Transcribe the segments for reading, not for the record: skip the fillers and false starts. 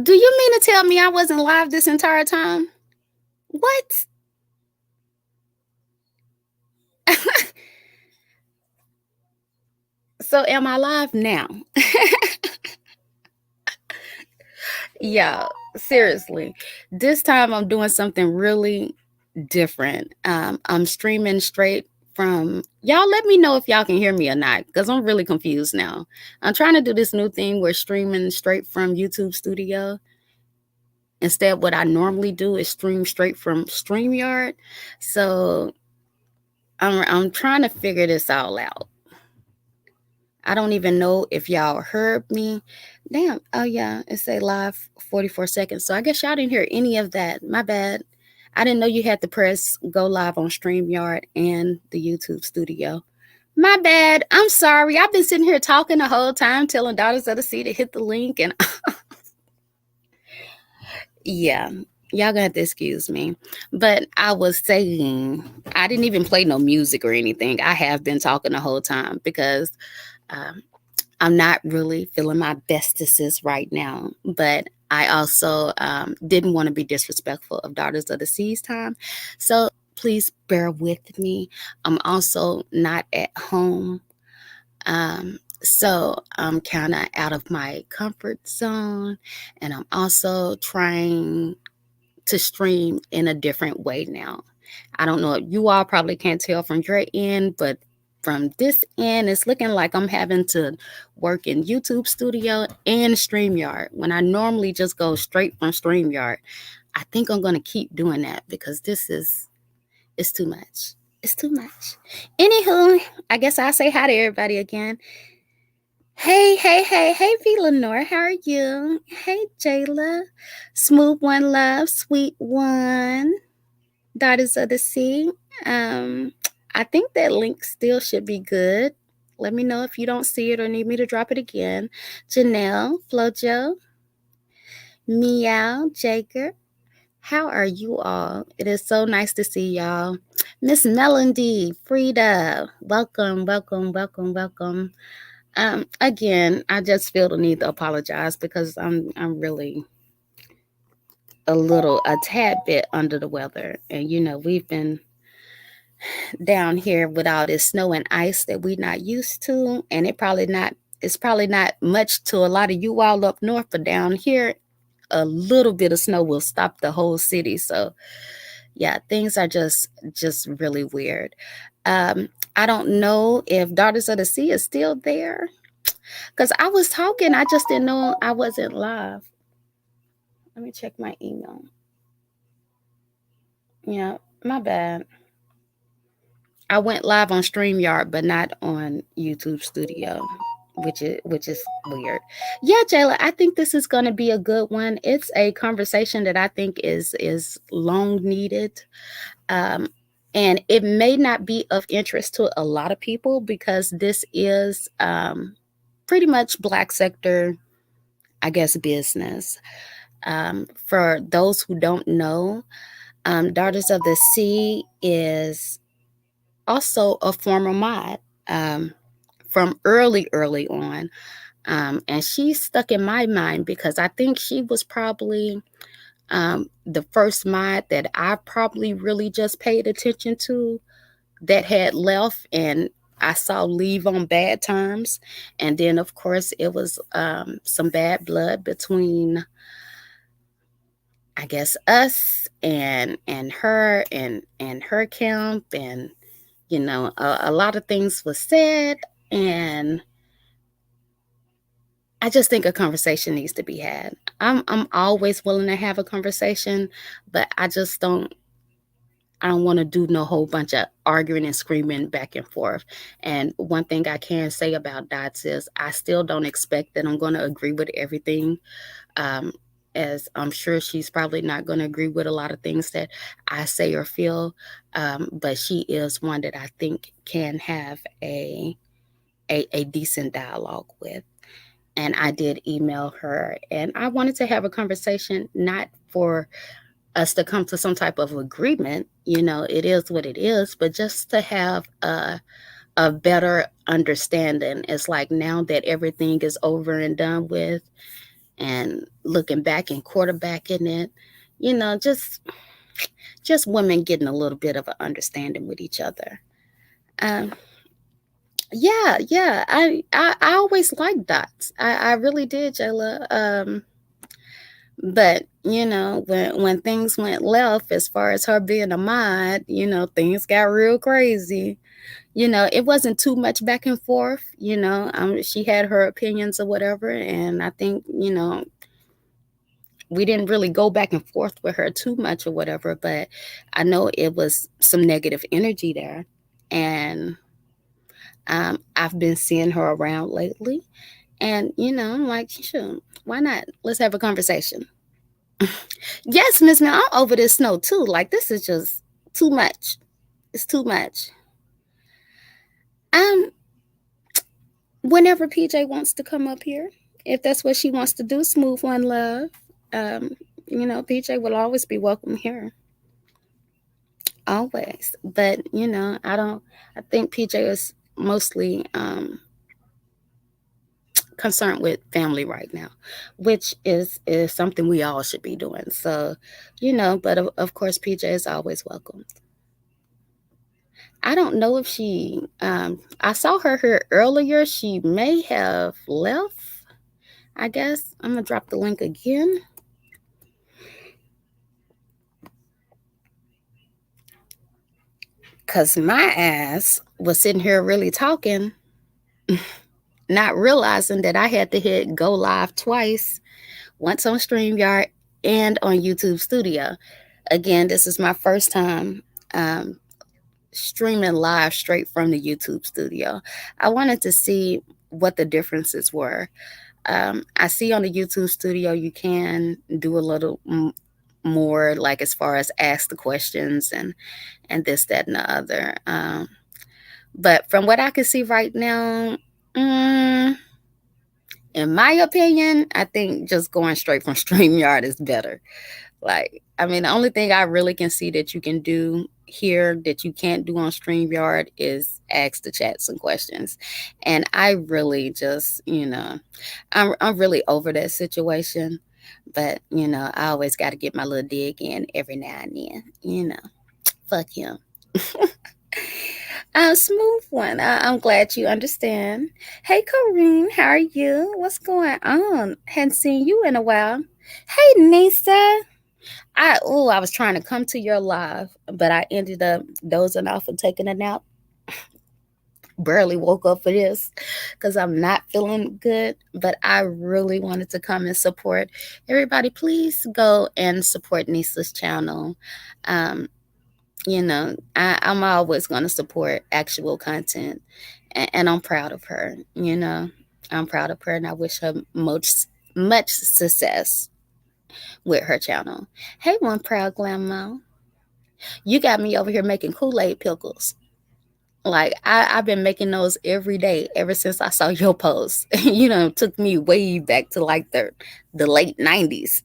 Do you mean to tell me I wasn't live this entire time? What? So am I live now? Yeah, seriously. This time I'm doing something really different. I'm streaming straight from y'all. Let me know if y'all can hear me or not, because I'm really confused now. I'm trying to do this new thing where streaming straight from YouTube Studio. Instead, what I normally do is stream straight from StreamYard. So I'm trying to figure this all out. I don't even know if y'all heard me. Damn. Oh yeah, it say live 44 seconds. So I guess y'all didn't hear any of that. My bad. I didn't know you had to press go live on StreamYard and the YouTube studio. My bad. I'm sorry. I've been sitting here talking the whole time, telling Daughters of the Sea to hit the link, and yeah, y'all gonna have to excuse me. But I was saying I didn't even play no music or anything. I have been talking the whole time because um, I'm not really feeling my bestesses right now, but I also didn't want to be disrespectful of Daughters of the Sea's time. So please bear with me. I'm also not at home. So I'm kind of out of my comfort zone, and I'm also trying to stream in a different way now. I don't know if you all probably can't tell from your end, but from this end, it's looking like I'm having to work in YouTube Studio and StreamYard when I normally just go straight from StreamYard. I think I'm going to keep doing that because it's too much. It's too much. Anywho, I guess I'll say hi to everybody again. Hey, hey, hey, hey, V. Lenore, how are you? Hey, Jayla. Smooth One Love, Sweet One. Daughters of the Sea. Um, I think that link still should be good. Let me know if you don't see it or need me to drop it again. Janelle, Flojo, Meow, Jaker. How are you all? It is so nice to see y'all. Miss Melody, Frida, welcome, welcome, welcome, welcome. Again, I just feel the need to apologize because I'm really a tad bit under the weather. And we've been down here with all this snow and ice that we're not used to, and it's probably not much to a lot of you all up north, but down here a little bit of snow will stop the whole city. So yeah, things are just really weird. I don't know if Daughters of the Sea is still there because I was talking, I just didn't know I wasn't live. Let me check my email. Yeah, my bad. I went live on StreamYard, but not on YouTube Studio, which is weird. Yeah, Jayla, I think this is going to be a good one. It's a conversation that I think is long needed, um, and it may not be of interest to a lot of people because this is pretty much Black sector, I guess, business. For those who don't know, Daughters of the Sea is also a former mod from early on. And she stuck in my mind because I think she was probably the first mod that I probably really just paid attention to that had left and I saw leave on bad terms. And then, of course, it was some bad blood between, I guess, us and her and her camp, and a lot of things was said, and I just think a conversation needs to be had. I'm always willing to have a conversation, but I don't want to do no whole bunch of arguing and screaming back and forth. And one thing I can say about Dots is I still don't expect that I'm going to agree with everything. Um, as I'm sure she's probably not going to agree with a lot of things that I say or feel, but she is one that I think can have a decent dialogue with. And I did email her, and I wanted to have a conversation, not for us to come to some type of agreement. It is what it is, but just to have a better understanding. It's like now that everything is over and done with, and looking back and quarterbacking it. You know, just women getting a little bit of an understanding with each other. Um, yeah, yeah. I always liked dots. I really did, Jayla. But when things went left as far as her being a mod, things got real crazy. It wasn't too much back and forth. She had her opinions or whatever, and I think we didn't really go back and forth with her too much or whatever. But I know it was some negative energy there, and I've been seeing her around lately, and I'm like, sure, why not? Let's have a conversation. Yes, Miss Mel, I'm over this snow too. Like this is just too much. It's too much. Um, Whenever PJ wants to come up here, if that's what she wants to do, smooth one love. Um, PJ will always be welcome here. Always. But, I think PJ is mostly concerned with family right now, which is something we all should be doing. So, but of course PJ is always welcome. I don't know if I saw her here earlier. She may have left. I guess I'm gonna drop the link again. Cause my ass was sitting here really talking, not realizing that I had to hit go live twice, once on StreamYard and on YouTube Studio. Again, this is my first time um, streaming live straight from the YouTube Studio. I wanted to see what the differences were. I see on the YouTube Studio you can do a little more, like as far as ask the questions and this, that, and the other. But from what I can see right now, mm, in my opinion, I think just going straight from StreamYard is better. Like, I mean, the only thing I really can see that you can do here that you can't do on StreamYard is ask the chat some questions. And I really just, I'm really over that situation. But, I always got to get my little dig in every now and then. Fuck him. Smooth one. I'm glad you understand. Hey, Corinne, how are you? What's going on? Hadn't seen you in a while. Hey, Nisa. I was trying to come to your live, but I ended up dozing off and taking a nap. Barely woke up for this because I'm not feeling good, but I really wanted to come and support everybody. Please go and support Nisa's channel. Um, I'm always going to support actual content, and I'm proud of her. I'm proud of her, and I wish her much success with her channel. Hey, one proud grandma, you got me over here making Kool-Aid pickles. Like I've been making those every day ever since I saw your post. It took me way back to like the late 90s.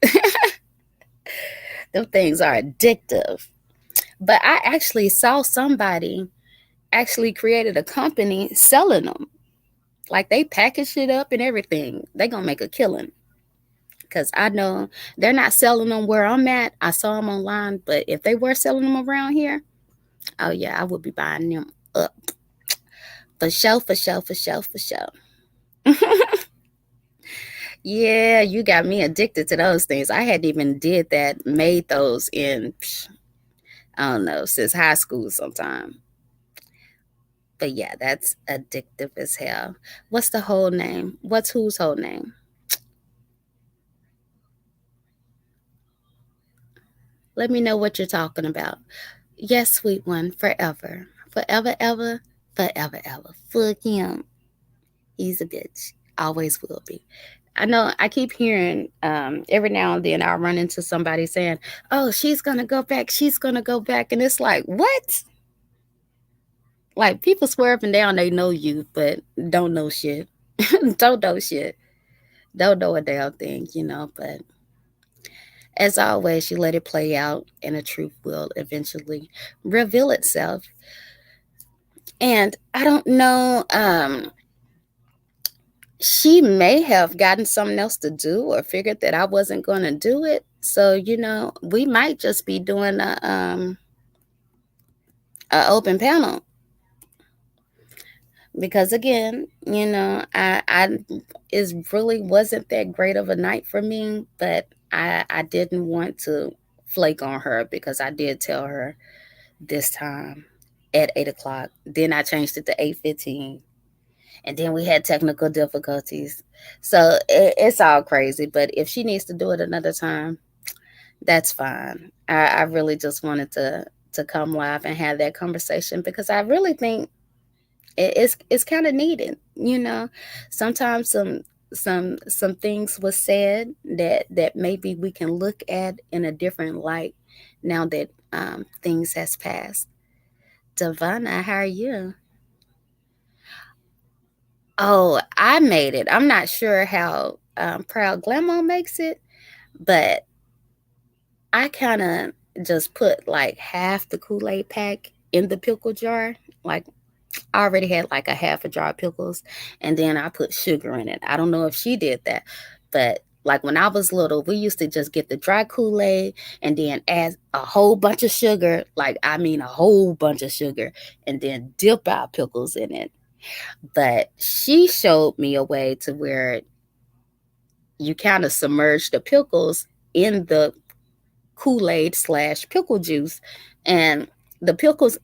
Them things are addictive. But I actually saw somebody actually created a company selling them. Like they packaged it up and everything. They gonna make a killing. Because I know they're not selling them where I'm at. I saw them online, but if they were selling them around here, oh yeah, I would be buying them up. For sure, for sure, for sure, for sure. Yeah, you got me addicted to those things. I hadn't even did that, made those in, I don't know, since high school sometime. But yeah, that's addictive as hell. What's the whole name? What's whose whole name? Let me know what you're talking about. Yes, sweet one, forever. Forever, ever, forever, ever. Fuck him. He's a bitch. Always will be. I know I keep hearing every now and then I'll run into somebody saying, oh, she's going to go back. She's going to go back. And it's like, what? Like people swear up and down they know you, but don't know shit. Don't know shit. Don't know a damn thing. But as always, you let it play out and the truth will eventually reveal itself. And I don't know she may have gotten something else to do or figured that I wasn't going to do it. So, we might just be doing a open panel because again, I it really wasn't that great of a night for me, but I didn't want to flake on her because I did tell her this time at 8 o'clock. Then I changed it to 8:15, and then we had technical difficulties. So it's all crazy. But if she needs to do it another time, that's fine. I really just wanted to come live and have that conversation because I really think it's kind of needed. Sometimes some things was said that maybe we can look at in a different light now that things has passed. Devana, how are you? Oh, I made it. I'm not sure how Proud Glamour makes it, but I kind of just put like half the Kool-Aid pack in the pickle jar. Like I already had like a half a jar of pickles, and then I put sugar in it. I don't know if she did that, but like when I was little, we used to just get the dry Kool-Aid and then add a whole bunch of sugar, like I mean a whole bunch of sugar, and then dip our pickles in it. But she showed me a way to where you kind of submerge the pickles in the Kool-Aid slash pickle juice, and the pickles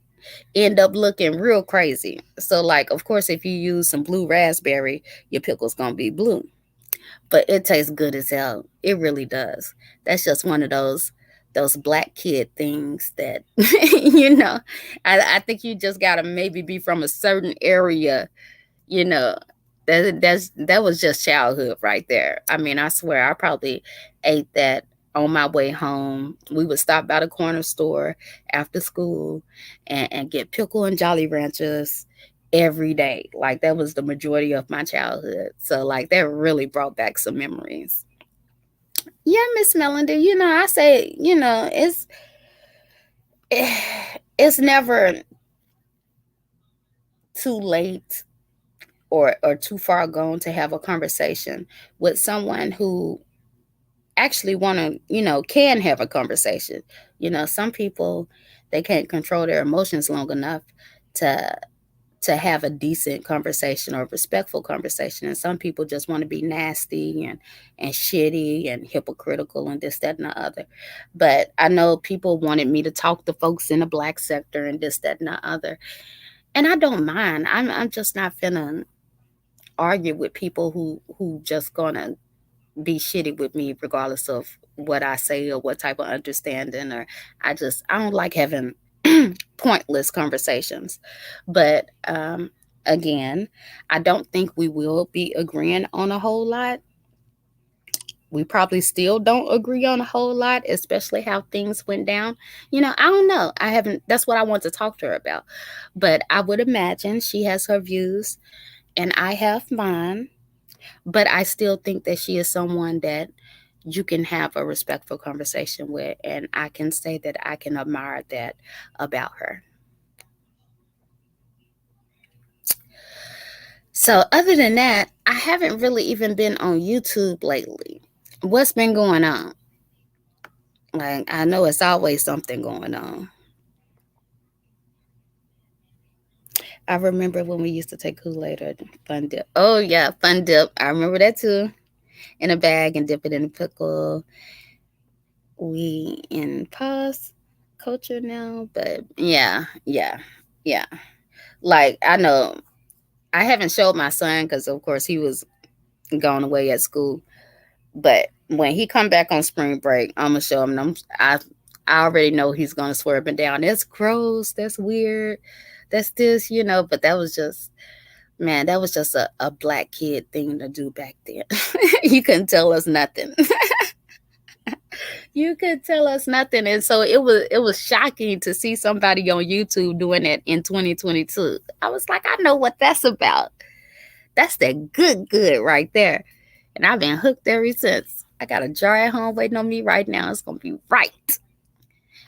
end up looking real crazy. So, like, of course, if you use some blue raspberry, your pickle's gonna be blue, but it tastes good as hell. It really does. That's just one of those black kid things that you know. I think you just gotta maybe be from a certain area, you know. That was just childhood right there. I mean, I swear I probably ate that on my way home. We would stop by the corner store after school and get pickle and Jolly Ranchers every day. Like that was the majority of my childhood. So like that really brought back some memories. Yeah, Miss Melody, I say, it's never too late or too far gone to have a conversation with someone who actually want to, can have a conversation. Some people, they can't control their emotions long enough to have a decent conversation or respectful conversation, and some people just want to be nasty and shitty and hypocritical and this, that, and the other. But I know people wanted me to talk to folks in the black sector and this, that, and the other, and I don't mind. I'm just not finna argue with people who just gonna be shitty with me regardless of what I say or what type of understanding, or I don't like having pointless conversations. But again, I don't think we will be agreeing on a whole lot. We probably still don't agree on a whole lot, especially how things went down. I don't know. I haven't, that's what I want to talk to her about. But I would imagine she has her views and I have mine. But I still think that she is someone that you can have a respectful conversation with. And I can say that I can admire that about her. So, other than that, I haven't really even been on YouTube lately. What's been going on? Like, I know it's always something going on. I remember when we used to take Kool-Aid or Fun Dip. Oh, yeah, Fun Dip. I remember that too. In a bag and dip it in a pickle. We in pause culture now, but yeah. Like, I know I haven't showed my son because, of course, he was gone away at school. But when he come back on spring break, I'm gonna show him. I already know he's gonna swear up and down. That's gross. That's weird. That's this, But that was just, man, that was just a black kid thing to do back then. You couldn't tell us nothing. You could tell us nothing, and so it was shocking to see somebody on YouTube doing it in 2022. I was like, I know what that's about. That's that good right there. And I've been hooked ever since. I got a jar at home waiting on me right now. It's gonna be right.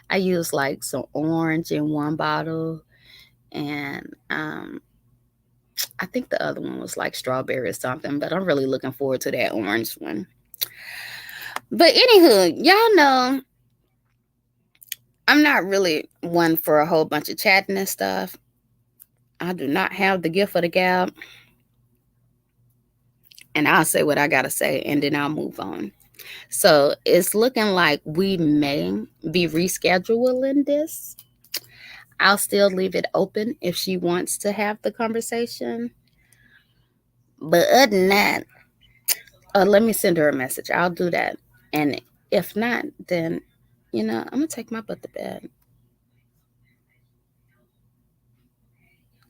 I use like some orange in one bottle, and I think the other one was like strawberry or something, but I'm really looking forward to that orange one. But anywho, y'all know I'm not really one for a whole bunch of chatting and stuff. I do not have the gift of the gab, and I'll say what I gotta say, and then I'll move on. So it's looking like we may be rescheduling this. I'll still leave it open if she wants to have the conversation. But other than that, let me send her a message. I'll do that. And if not, then, I'm going to take my butt to bed.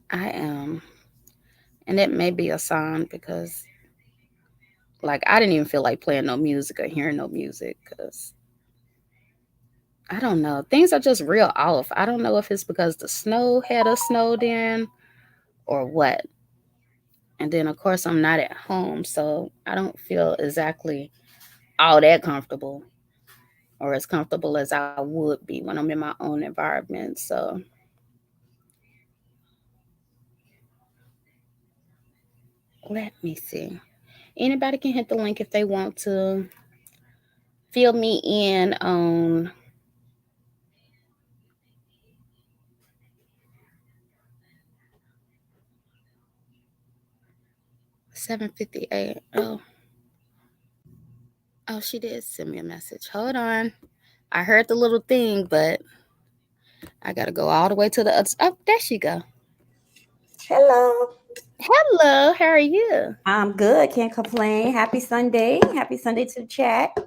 I am. And it may be a sign because, like, I didn't even feel like playing no music or hearing no music because I don't know. Things are just real off. I don't know if it's because the snow had us snowed in or what. And then, of course, I'm not at home, so I don't feel exactly all that comfortable or as comfortable as I would be when I'm in my own environment. So let me see. Anybody can hit the link if they want to fill me in on 7:58. Oh, she did send me a message. Hold on. I heard the little thing, but I gotta go all the way to the other. Oh, there she go. Hello. Hello, how are you? I'm good. Can't complain. Happy Sunday. Happy Sunday to the chat.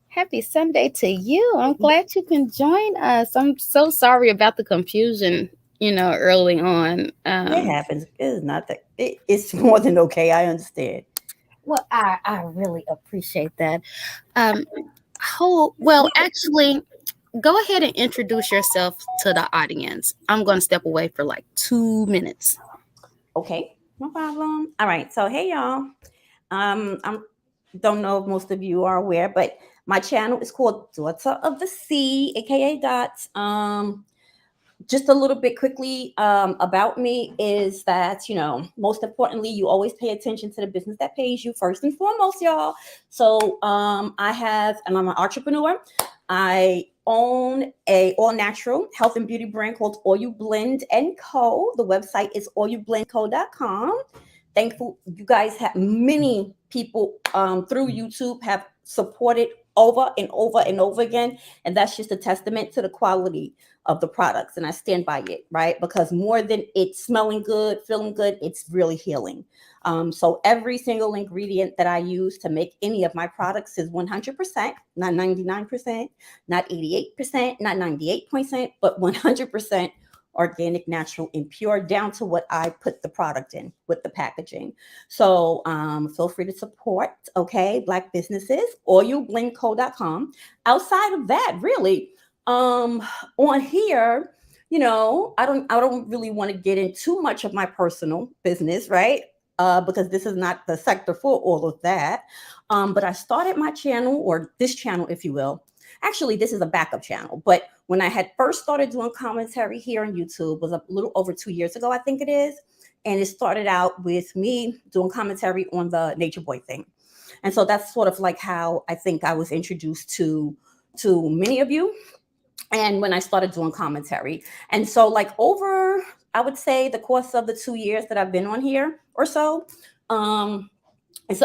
Happy Sunday to you. I'm glad you can join us. I'm so sorry about the confusion, early on. It happens. It's not that. It's more than okay. I understand. Well, I really appreciate that. Um, well, actually, go ahead and introduce yourself to the audience. I'm going to step away for like 2 minutes. Okay. No problem. All right. So, hey, y'all. I don't know if most of you are aware, but my channel is called Daughter of the Sea, aka Dots. Just a little bit quickly about me is that, most importantly, you always pay attention to the business that pays you first and foremost, y'all. So and I'm an entrepreneur. I own a all natural health and beauty brand called All You Blend and Co. The website is allyoublendco.com. Thankful you guys have many people through YouTube have supported over and over and over again. And that's just a testament to the quality of the products. And I stand by it, right? Because more than it's smelling good, feeling good, it's really healing. So every single ingredient that I use to make any of my products is 100%, not 99%, not 88%, not 98%, but 100% organic, natural, and pure, down to what I put the product in with the packaging. So feel free to support, okay, Black businesses, allyoublendco.com. Outside of that, really, on here, I don't really want to get in too much of my personal business, right? Because this is not the sector for all of that. But I started my channel, or this channel, if you will. Actually, this is a backup channel. But when I had first started doing commentary here on YouTube, was a little over 2 years ago, I think it is. And it started out with me doing commentary on the Nature Boy thing. And so that's sort of like how I think I was introduced to many of you, and when I started doing commentary. And so, like, over, I would say, the course of the 2 years that I've been on here or so, it's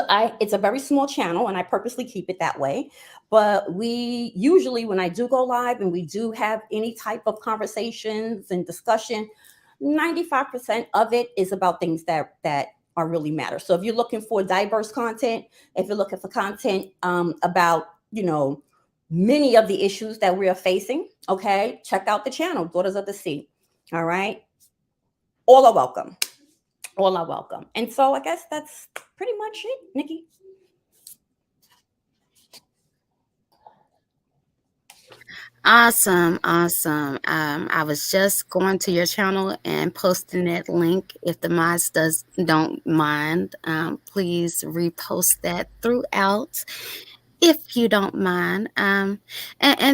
a very small channel, and I purposely keep it that way. But we usually, when I do go live and we do have any type of conversations and discussion, 95% of it is about things that are really matter. So if you're looking for diverse content, if you're looking for content about, many of the issues that we are facing, okay, check out the channel, Daughters of the Sea. All right. All are welcome. All are welcome. And so I guess that's pretty much it, Nikki. Awesome, awesome. I was just going to your channel and posting that link. If the mods don't mind, please repost that throughout. if you don't mind. And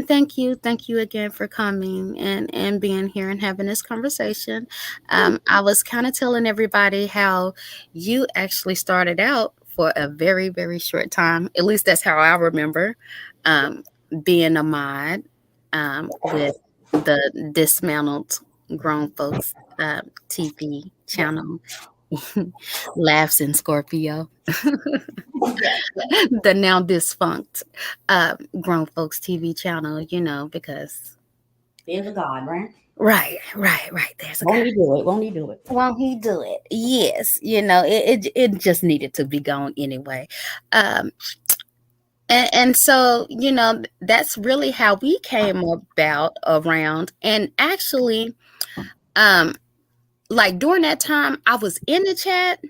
thank you again for coming and being here and having this conversation. I was kind of telling everybody how you actually started out for a very, very short time. At least that's how I remember um, being a mod with the dismantled grown folks TV channel, Laughs in Scorpio. Yes, yes. The now defunct grown folks TV channel, because There's a God, right? right. There's a guy. Won't he do it? Won't he do it? Won't he do it? Yes, it just needed to be gone anyway. Um, and so that's really how we came about around. And actually, um, like during that time, I was in the chat,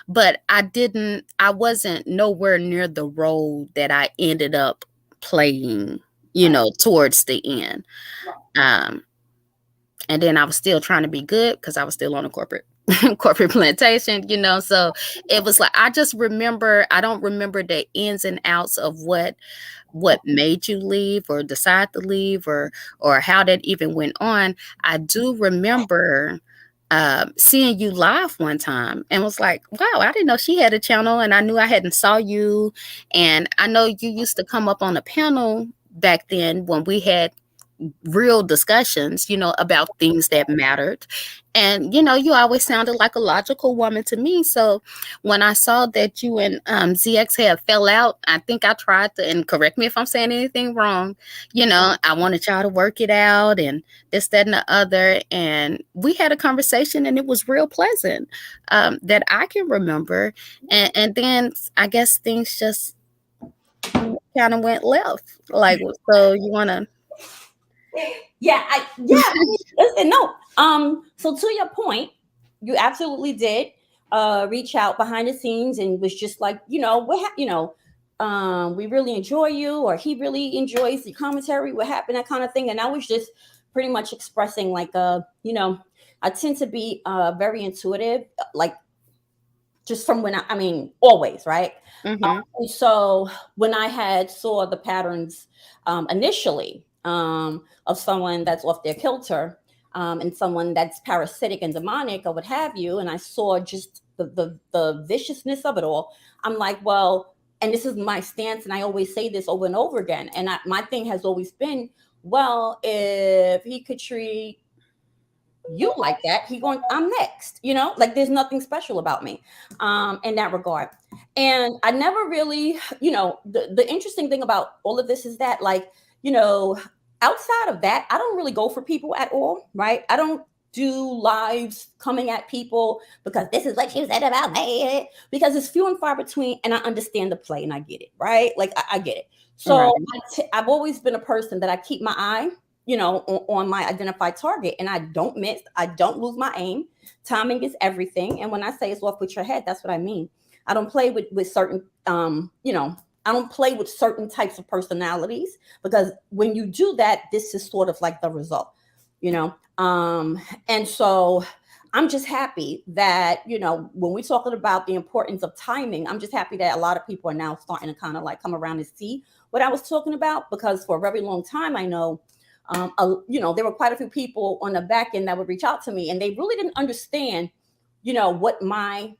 but I wasn't nowhere near the role that I ended up playing, Right, towards the end. right. Um, and then I was still trying to be good because I was still on a corporate plantation, so it was like I don't remember the ins and outs of what made you leave or decide to leave, or how that even went on. I do remember seeing you live one time and was like, wow, I didn't know she had a channel, and I knew I hadn't saw you. And I know you used to come up on a panel back then when we had real discussions, about things that mattered. And, you always sounded like a logical woman to me. So when I saw that you and ZX had fell out, I think I tried to, and correct me if I'm saying anything wrong, I wanted y'all to work it out and this, that, and the other. And we had a conversation and it was real pleasant, that I can remember. And then I guess things just kind of went left. Like, so you want to. Listen, no. So to your point, you absolutely did reach out behind the scenes and was just like, we really enjoy you, or he really enjoys the commentary, what happened, that kind of thing. And I was just pretty much expressing like I tend to be very intuitive, like just from when I mean, always, right? Mm-hmm. And so when I had saw the patterns initially of someone that's off their kilter, and someone that's parasitic and demonic or what have you, and I saw just the viciousness of it all, I'm like, well, and this is my stance, and I always say this over and over again, and my thing has always been, well, if he could treat you like that, he going, I'm next, like there's nothing special about me in that regard. And I never really, the interesting thing about all of this is that, like, you know outside of that, I don't really go for people at all, right? I don't do lives coming at people because this is what you said about me, because it's few and far between, and I understand the play and I get it, right? Like I get it. So Right. I've always been a person that I keep my eye, on my identified target, and I don't miss, I don't lose my aim. Timing is everything. And when I say it's off with your head, that's what I mean. I don't play with certain, I don't play with certain types of personalities, because when you do that, this is sort of like the result, you know. And so I'm just happy that, when we're talking about the importance of timing, I'm just happy that a lot of people are now starting to kind of like come around and see what I was talking about, because for a very long time, I know there were quite a few people on the back end that would reach out to me, and they really didn't understand, what my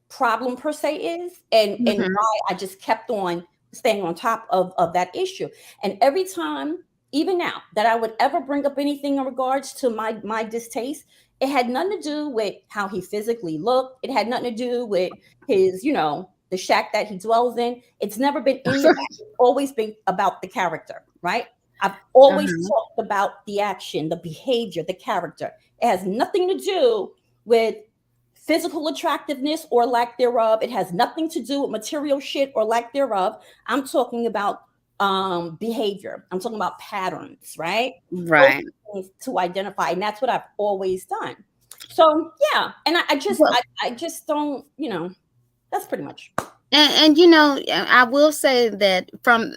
problem per se is, and Mm-hmm. why I just kept on staying on top of that issue. And every time, even now, that I would ever bring up anything in regards to my distaste, it had nothing to do with how he physically looked. It had nothing to do with his, the shack that he dwells in. It's never been any of that. It's always been about the character, right? I've always Uh-huh. talked about the action, the behavior, the character. It has nothing to do with physical attractiveness or lack thereof. It has nothing to do with material shit or lack thereof. I'm talking about behavior. I'm talking about patterns, right? Those Right. things to identify, and that's what I've always done. So yeah, and I just Well, I just don't, that's pretty much. and I will say that from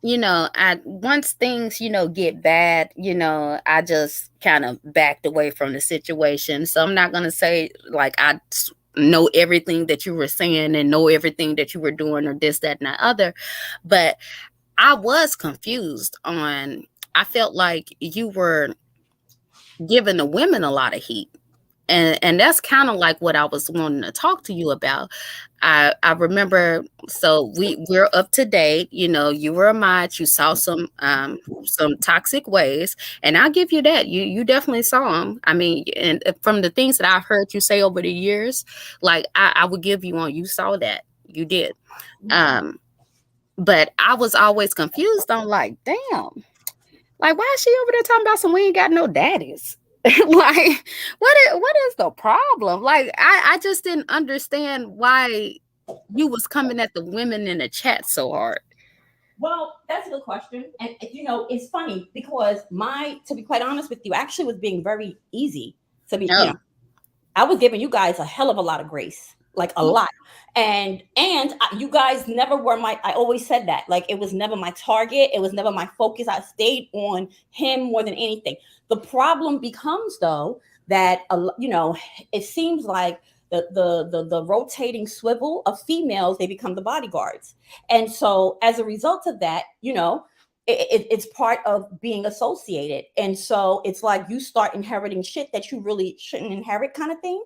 I once things get bad, I just kind of backed away from the situation. So I'm not gonna say like I know everything that you were saying and know everything that you were doing or this, that, and the other. But I was confused on, I felt like you were giving the women a lot of heat. And that's kind of like what I was wanting to talk to you about. I remember, so we're up to date. You know, you were a mod. You saw some toxic ways, and I'll give you that. You definitely saw them. I mean, and from the things that I've heard you say over the years, like I would give you on. You saw that. You did. Um, but I was always confused on, like, damn, like, why is she over there talking about some we ain't got no daddies? Like, what is the problem? Like, I just didn't understand why you was coming at the women in the chat so hard. Well, that's a good question. And it's funny because to be quite honest with you, actually was being very easy to be, Oh, I was giving you guys a hell of a lot of grace, like a lot. You guys never were I always said that, like, it was never my target. It was never my focus. I stayed on him more than anything. The problem becomes, though, that, it seems like the rotating swivel of females, they become the bodyguards. And so as a result of that, it's part of being associated. And so it's like you start inheriting shit that you really shouldn't inherit, kind of thing.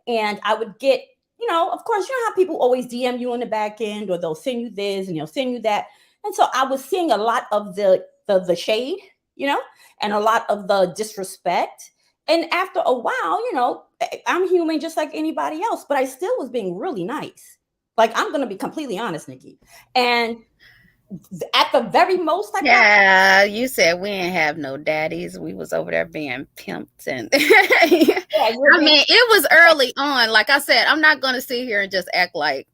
And I would get, of course, you know how people always DM you on the back end, or they'll send you this and they'll send you that. And so I was seeing a lot of the shade, and a lot of the disrespect. And after a while, I'm human just like anybody else, but I still was being really nice. Like, I'm going to be completely honest, Nikki. And at the very most, yeah, you said we ain't have no daddies. We was over there being pimped, and I mean, it was early on. Like I said, I'm not gonna sit here and just act like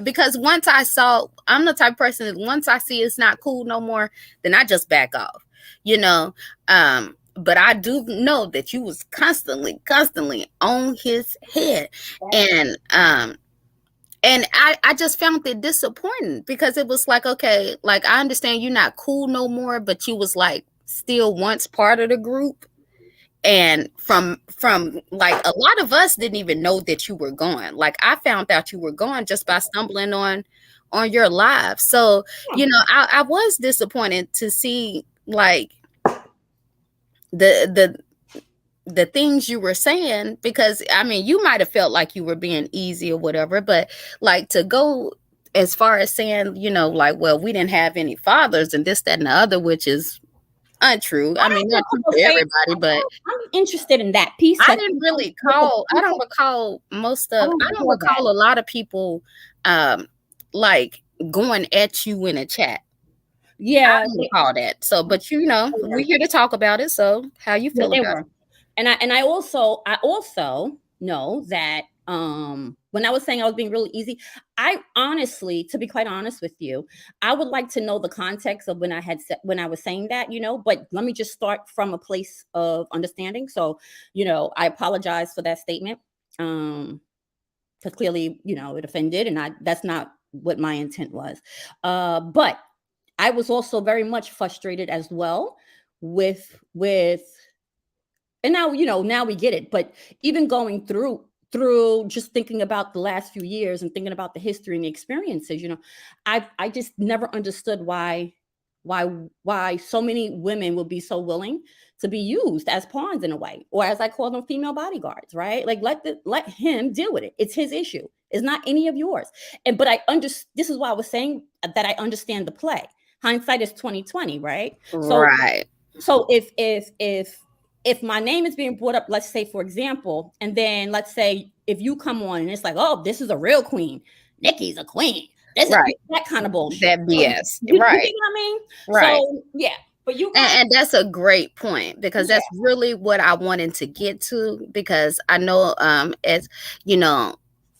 because once I'm the type of person that once I see it's not cool no more, then I just back off, you know. But I do know that you was constantly on his head, and I just found it disappointing because it was like, okay, like, I understand you're not cool no more, but you was like still once part of the group. And from like, a lot of us didn't even know that you were gone. Like, I found out you were gone just by stumbling on your live. So, I was disappointed to see, like, the the things you were saying, because I mean, you might have felt like you were being easy or whatever, but like, to go as far as saying, like, well, we didn't have any fathers and this, that, and the other, which is untrue. I mean, not true for everybody, but I'm interested in that piece. I don't recall I don't recall a lot of people like going at you in a chat. Yeah, I don't recall that. So, but we're here to talk about it. So, how you feel about it? And I also know that when I was saying I was being really easy, I honestly, to be quite honest with you, I would like to know the context of when I was saying that, but let me just start from a place of understanding. So, I apologize for that statement. Because clearly, it offended, and that's not what my intent was. But I was also very much frustrated as well with and now we get it. But even going through just thinking about the last few years and thinking about the history and the experiences, I just never understood why so many women would be so willing to be used as pawns in a way, or as I call them, female bodyguards, right? Like, let him deal with it. It's his issue. It's not any of yours. But this is why I was saying that I understand the play. Hindsight is 2020, right? Right. So if my name is being brought up, let's say, for example, and then let's say if you come on and it's like, oh, this is a real queen, Nikki's a queen, right? That kind of bullshit. That BS, you right? You know what I mean? Right. So yeah, but you guys, and that's a great point, because that's really what I wanted to get to, because I know, as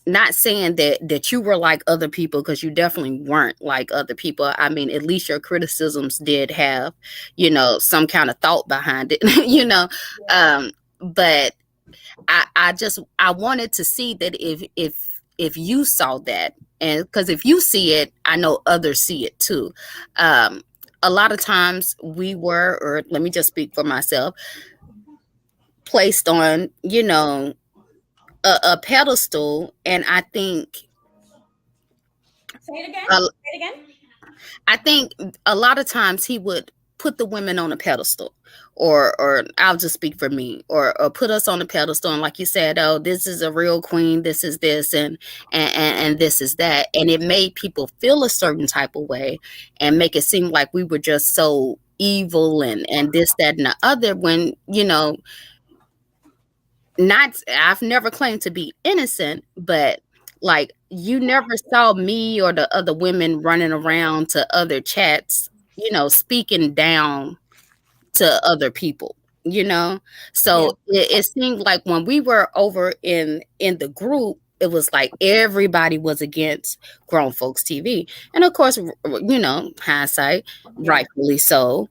not saying that you were like other people, because you definitely weren't like other people. I mean, at least your criticisms did have, some kind of thought behind it, but I wanted to see that if you saw that, and because if you see it, I know others see it too. A lot of times we were, or let me just speak for myself, placed on, a pedestal, and Say it again. uh, Say it again. I think a lot of times he would put the women on a pedestal, or I'll just speak for me, or put us on a pedestal, and like you said, oh, this is a real queen, this is this, and this is that, and it made people feel a certain type of way, and make it seem like we were just so evil, and this, that, and the other, when not I've never claimed to be innocent, but like you never saw me or the other women running around to other chats, speaking down to other people, you know. Yeah. So it seemed like when we were over in the group, it was like everybody was against grown folks TV. And of course, hindsight, Yeah. rightfully so,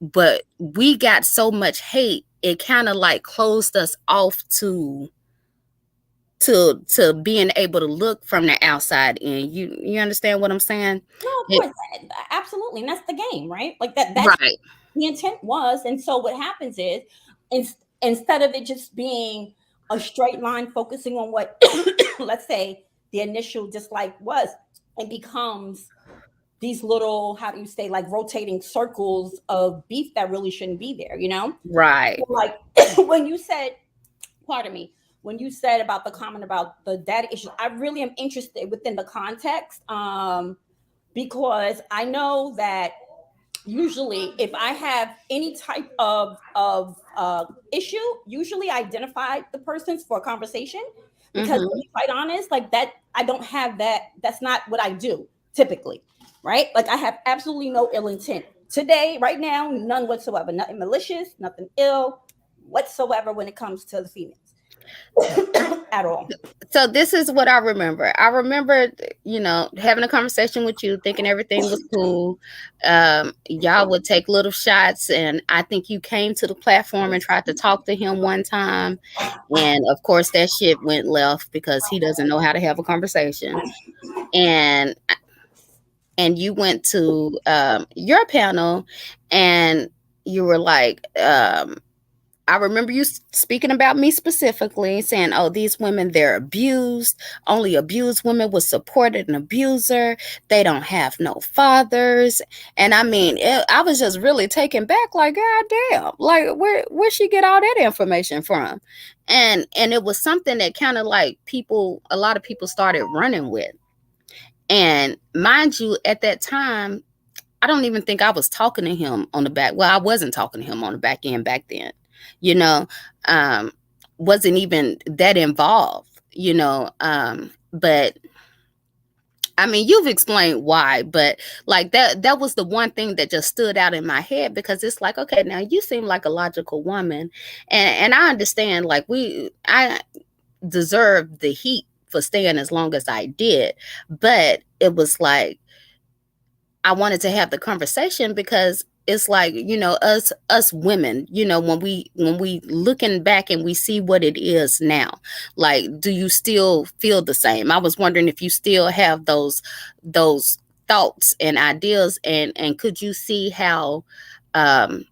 but we got so much hate, it kind of like closed us off to being able to look from the outside in. You understand what I'm saying? No, of It, course, absolutely, and that's the game, right? Like that. That's right, the intent was, and so what happens is, in, instead of it just being a straight line focusing on what, let's say, the initial dislike was, it becomes these little, how do you say, like rotating circles of beef that really shouldn't be there. right, Like when you said, pardon me, when you said about the comment about the data issues, I really am interested within the context, because I know that usually if I have any type of issue, usually I identify the persons for a conversation, because to hmm, be quite honest, like that, I don't have that. That's not what I do typically, right? Like I have absolutely no ill intent today, right now, none whatsoever, nothing malicious, nothing ill whatsoever when it comes to the females at all. so this is what I remember, having a conversation with you, thinking everything was cool. Y'all would take little shots, and I think you came to the platform and tried to talk to him one time, and of course that shit went left because he doesn't know how to have a conversation. And and you went to your panel, and you were like, I remember you speaking about me specifically, saying, "Oh, these women, they're abused. Only abused women would support an abuser. They don't have no fathers." And I mean, I was just really taken back, like, God damn, like where she get all that information from? And it was something that kind of like a lot of people started running with. And mind you, at that time, I don't even think I was talking to him on the back. Well, I wasn't talking to him on the back end back then, you know, um, wasn't even that involved, but I mean, you've explained why, but like that was the one thing that just stood out in my head, because it's like, okay, now you seem like a logical woman, and I understand, like I deserved the heat for staying as long as I did, but it was like I wanted to have the conversation, because it's like, us women, when we looking back and we see what it is now, like, do you still feel the same? I was wondering if you still have those thoughts and ideas, and could you see how um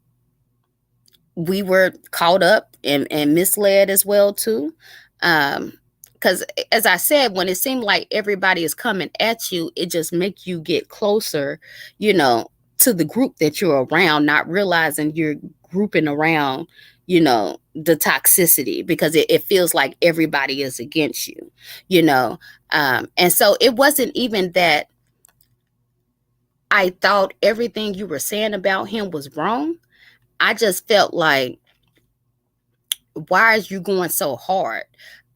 we were caught up and misled as well too. Because as I said, when it seemed like everybody is coming at you, it just makes you get closer, you know, to the group that you're around, not realizing you're grouping around, the toxicity, because it feels like everybody is against you, you know. And so it wasn't even that I thought everything you were saying about him was wrong. I just felt like, why is you going so hard?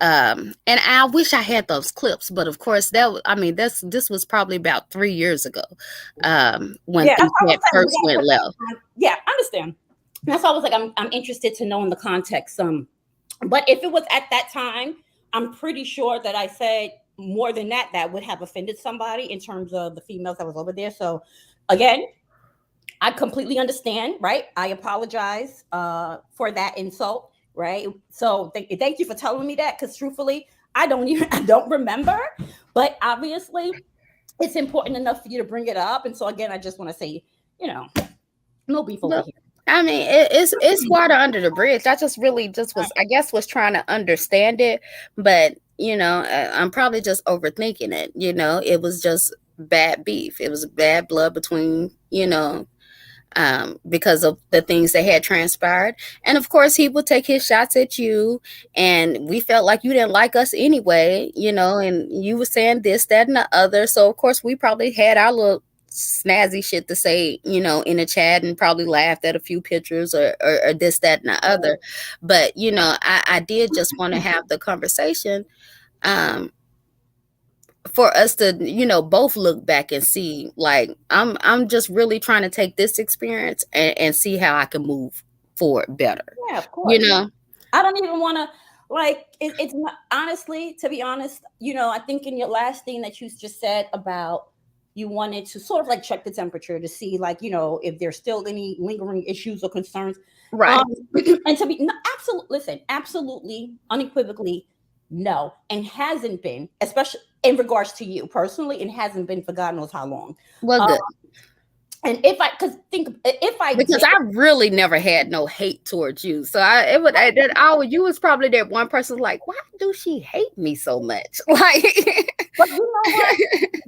And I wish I had those clips, but of course I mean, this was probably about 3 years ago, when Yeah, that's things what I was had saying. We first gotta went put left. yeah, I understand. That's why I was like, I'm interested to know in the context. But if it was at that time, I'm pretty sure that I said more than that that would have offended somebody in terms of the females that was over there. So again, I completely understand, right? I apologize for that insult, right? So thank you for telling me that, because truthfully, I don't remember, but obviously it's important enough for you to bring it up. And so again, I just want to say, you know, no beef over Well, here. I mean, it's water under the bridge. I just really just was, I guess, was trying to understand it, but I'm probably just overthinking it. It was just bad beef. It was bad blood between because of the things that had transpired. And of course, he would take his shots at you. And we felt like you didn't like us anyway, and you were saying this, that, and the other. So, of course, we probably had our little snazzy shit to say, in a chat, and probably laughed at a few pictures or this, that, and the other. But, I did just want to have the conversation. Um, for us to both look back and see, like, I'm just really trying to take this experience and see how I can move forward better Yeah, of you course. know I don't even want to like it's not, honestly, to be honest, I think in your last thing that you just said about you wanted to sort of like check the temperature to see, like, if there's still any lingering issues or concerns. right. Um, and to be no, absolutely, listen, absolutely, unequivocally, no, and hasn't been, especially in regards to you personally, and hasn't been for God knows how long. Well, Uh, good, and if I, because think, if I because did, I really never had no hate towards you. So you was probably that one person like, why do she hate me so much? Like, but you know what?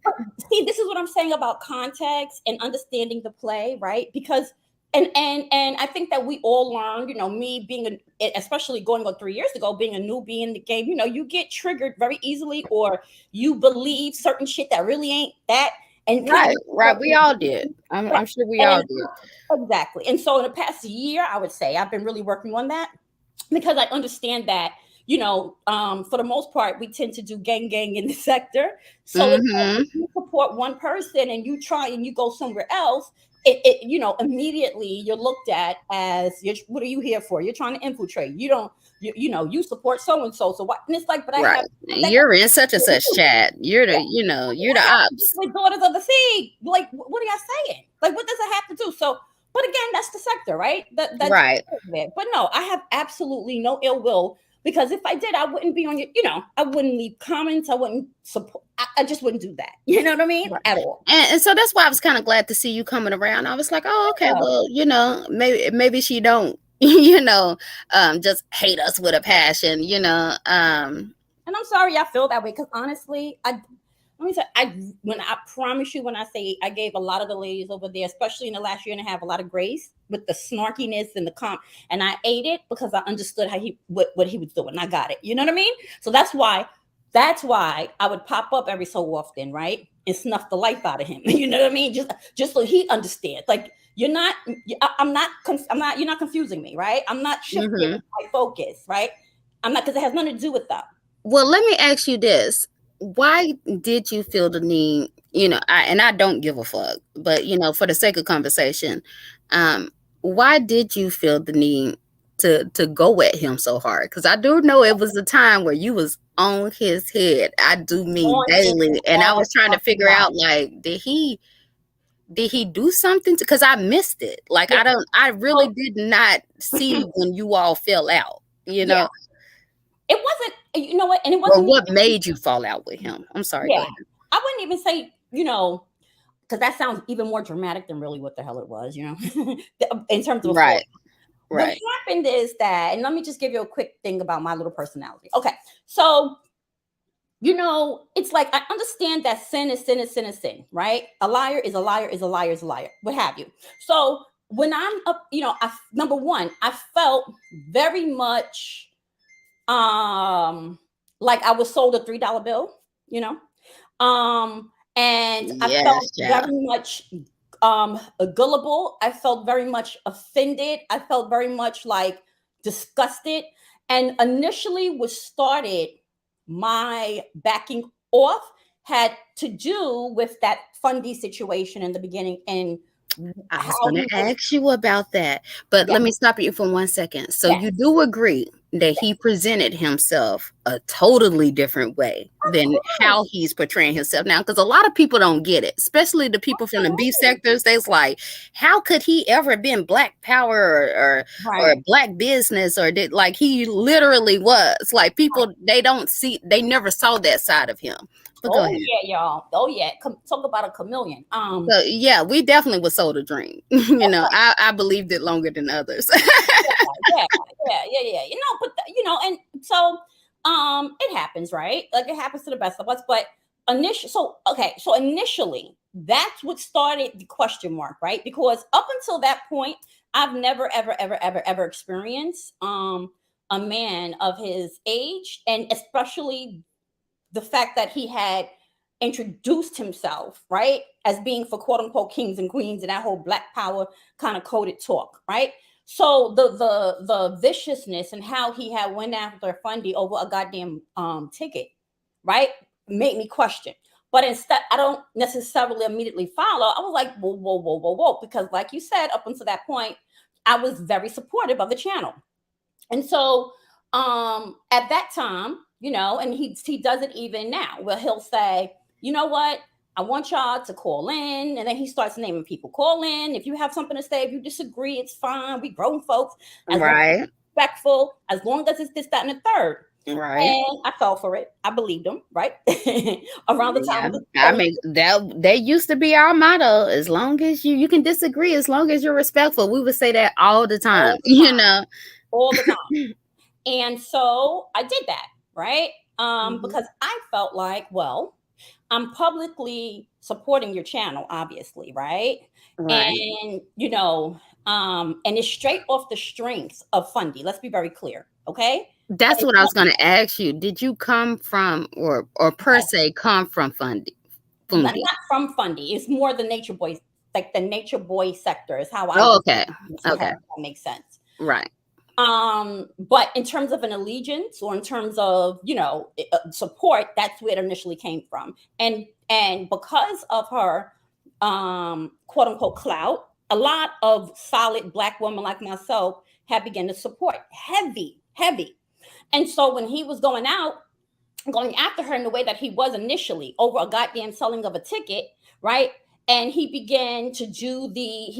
But see, this is what I'm saying about context and understanding the play, right? Because and I think that we all learned, me being especially going on 3 years ago, being a newbie in the game, you get triggered very easily, or you believe certain shit that really ain't that, and kind right, right. We all of did. I'm, right. I'm sure we all And did. exactly. And so in the past year, I would say I've been really working on that, because I understand that, for the most part, we tend to do gang in the sector. So it's like Mm-hmm. if you support one person and you try and you go somewhere else, immediately you're looked at as, what are you here for? You're trying to infiltrate. You don't, you support so and so. So what? And it's like, but I Right. have that You're in such and such chat. You're the ops. with Daughters of the Sea. Like, what are y'all saying? Like, what does it have to do? So, but again, that's the sector, right? That's Right. it. But no, I have absolutely no ill will, because if I did, I wouldn't be on your, I wouldn't leave comments. I wouldn't support. I just wouldn't do that. You know what I mean? Right. At all. And so that's why I was kind of glad to see you coming around. I was like, oh, okay, Yeah. well, maybe she don't, just hate us with a passion. And I'm sorry I feel that way, because honestly, let me say, I promise you, when I say I gave a lot of the ladies over there, especially in the last year and a half, a lot of grace with the snarkiness and the and I ate it because I understood how what he was doing. I got it. You know what I mean? So that's why I would pop up every so often, right, and snuff the life out of him. You know what I mean? Just so he understands. Like, I'm not. You're not confusing me, right? I'm not shifting Hmm. my focus, right? I'm not, because it has nothing to do with that. Well, let me ask you this. Why did you feel the need, and I don't give a fuck, but, for the sake of conversation, um, why did you feel the need to go at him so hard? Because I do know it was a time where you was on his head. I do mean On his daily. And I all was trying to fucking figure out, body. like, did he do something to, because I missed it. Like, Yeah. I really So did not see when you all fell out, yeah, it wasn't. You know what? And it or wasn't what even. made you fall out with him. I'm sorry, go Yeah, ahead. I wouldn't even say, because that sounds even more dramatic than really what the hell it was. In terms of a fall. Right, What right. happened is that, and let me just give you a quick thing about my little personality. Okay, so it's like, I understand that sin is sin is sin is sin, right? A liar is a liar is a liar is a liar, what have you. So when I'm up, number one, I felt very much like I was sold a $3 bill, you know, and I Yes, felt child. very much gullible. I felt very much offended. I felt very much like disgusted. And initially, what started my backing off had to do with that Fundy situation in the beginning, and I was how going he to was. ask you about that, but Yeah, let me stop you for 1 second. So yeah, you do agree that he presented himself a totally different way of than how course, he's portraying himself now? Because a lot of people don't get it, especially the people from the B absolutely, sectors. They's like, how could he ever been Black Power or right. Black business, or did, like, he literally was like, people, they don't see, they never saw that side of him. But go Oh ahead. yeah, y'all. Oh yeah. Talk about a chameleon. So yeah, we definitely was sold a dream. I believed it longer than others. Yeah, yeah. But and so it happens, right? Like it happens to the best of us. But initially, that's what started the question mark, right? Because up until that point, I've never, ever, ever, ever, ever experienced a man of his age, and especially the fact that he had introduced himself, right, as being for quote unquote kings and queens and that whole black power kind of coded talk, right? So the viciousness and how he had went after Fundy over a goddamn ticket, right, made me question. But instead, I don't necessarily immediately follow. I was like, whoa, whoa, whoa, whoa, whoa, because like you said, up until that point, I was very supportive of the channel. And so at that time, and he does it even now, where he'll say, you know what? I want y'all to call in. And then he starts naming people. Call in. If you have something to say, if you disagree, it's fine. We grown folks. As long as Right. it's respectful, as long as it's this, that, and the third. Right. And I fell for it. I believed him, right? Around the time Yeah. of the I mean, that used to be our motto. As long as you can disagree, as long as you're respectful. We would say that all the time. all the time, all the time. And so I did that, right? Mhm. Because I felt like, well, I'm publicly supporting your channel, obviously, right? Right. And and it's straight off the strength of Fundy. Let's be very clear, okay? And That's it's what I not was going to ask you. Did you come from, or per okay, se come from Fundy? not Fundy. from Fundy. It's more the Nature Boy, like the Nature Boy sector is how I Oh, describe okay. this to her. Okay. If that makes sense. Right. But in terms of an allegiance or in terms of support, that's where it initially came from. And because of her quote unquote clout, a lot of solid black women like myself have begun to support heavy. And so when he was going after her in the way that he was initially over a goddamn selling of a ticket, right? And he